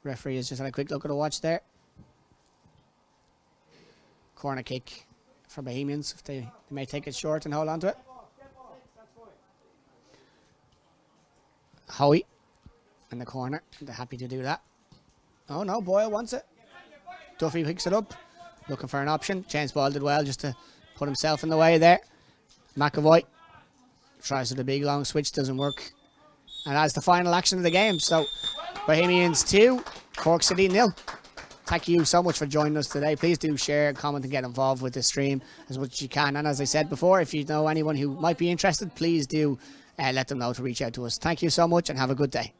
Referee has just had a quick look at the watch there. Corner kick for Bohemians. If they may take it short and hold on to it. Hoey in the corner. They're happy to do that. Oh no, Boyle wants it. Duffy picks it up. Looking for an option. James Boyle did well just to put himself in the way there. McAvoy tries with a big long switch, doesn't work. And that's the final action of the game. So Bohemians 2, Cork City 0. Thank you so much for joining us today. Please do share, comment and get involved with the stream as much as you can. And as I said before, if you know anyone who might be interested, please do let them know to reach out to us. Thank you so much and have a good day.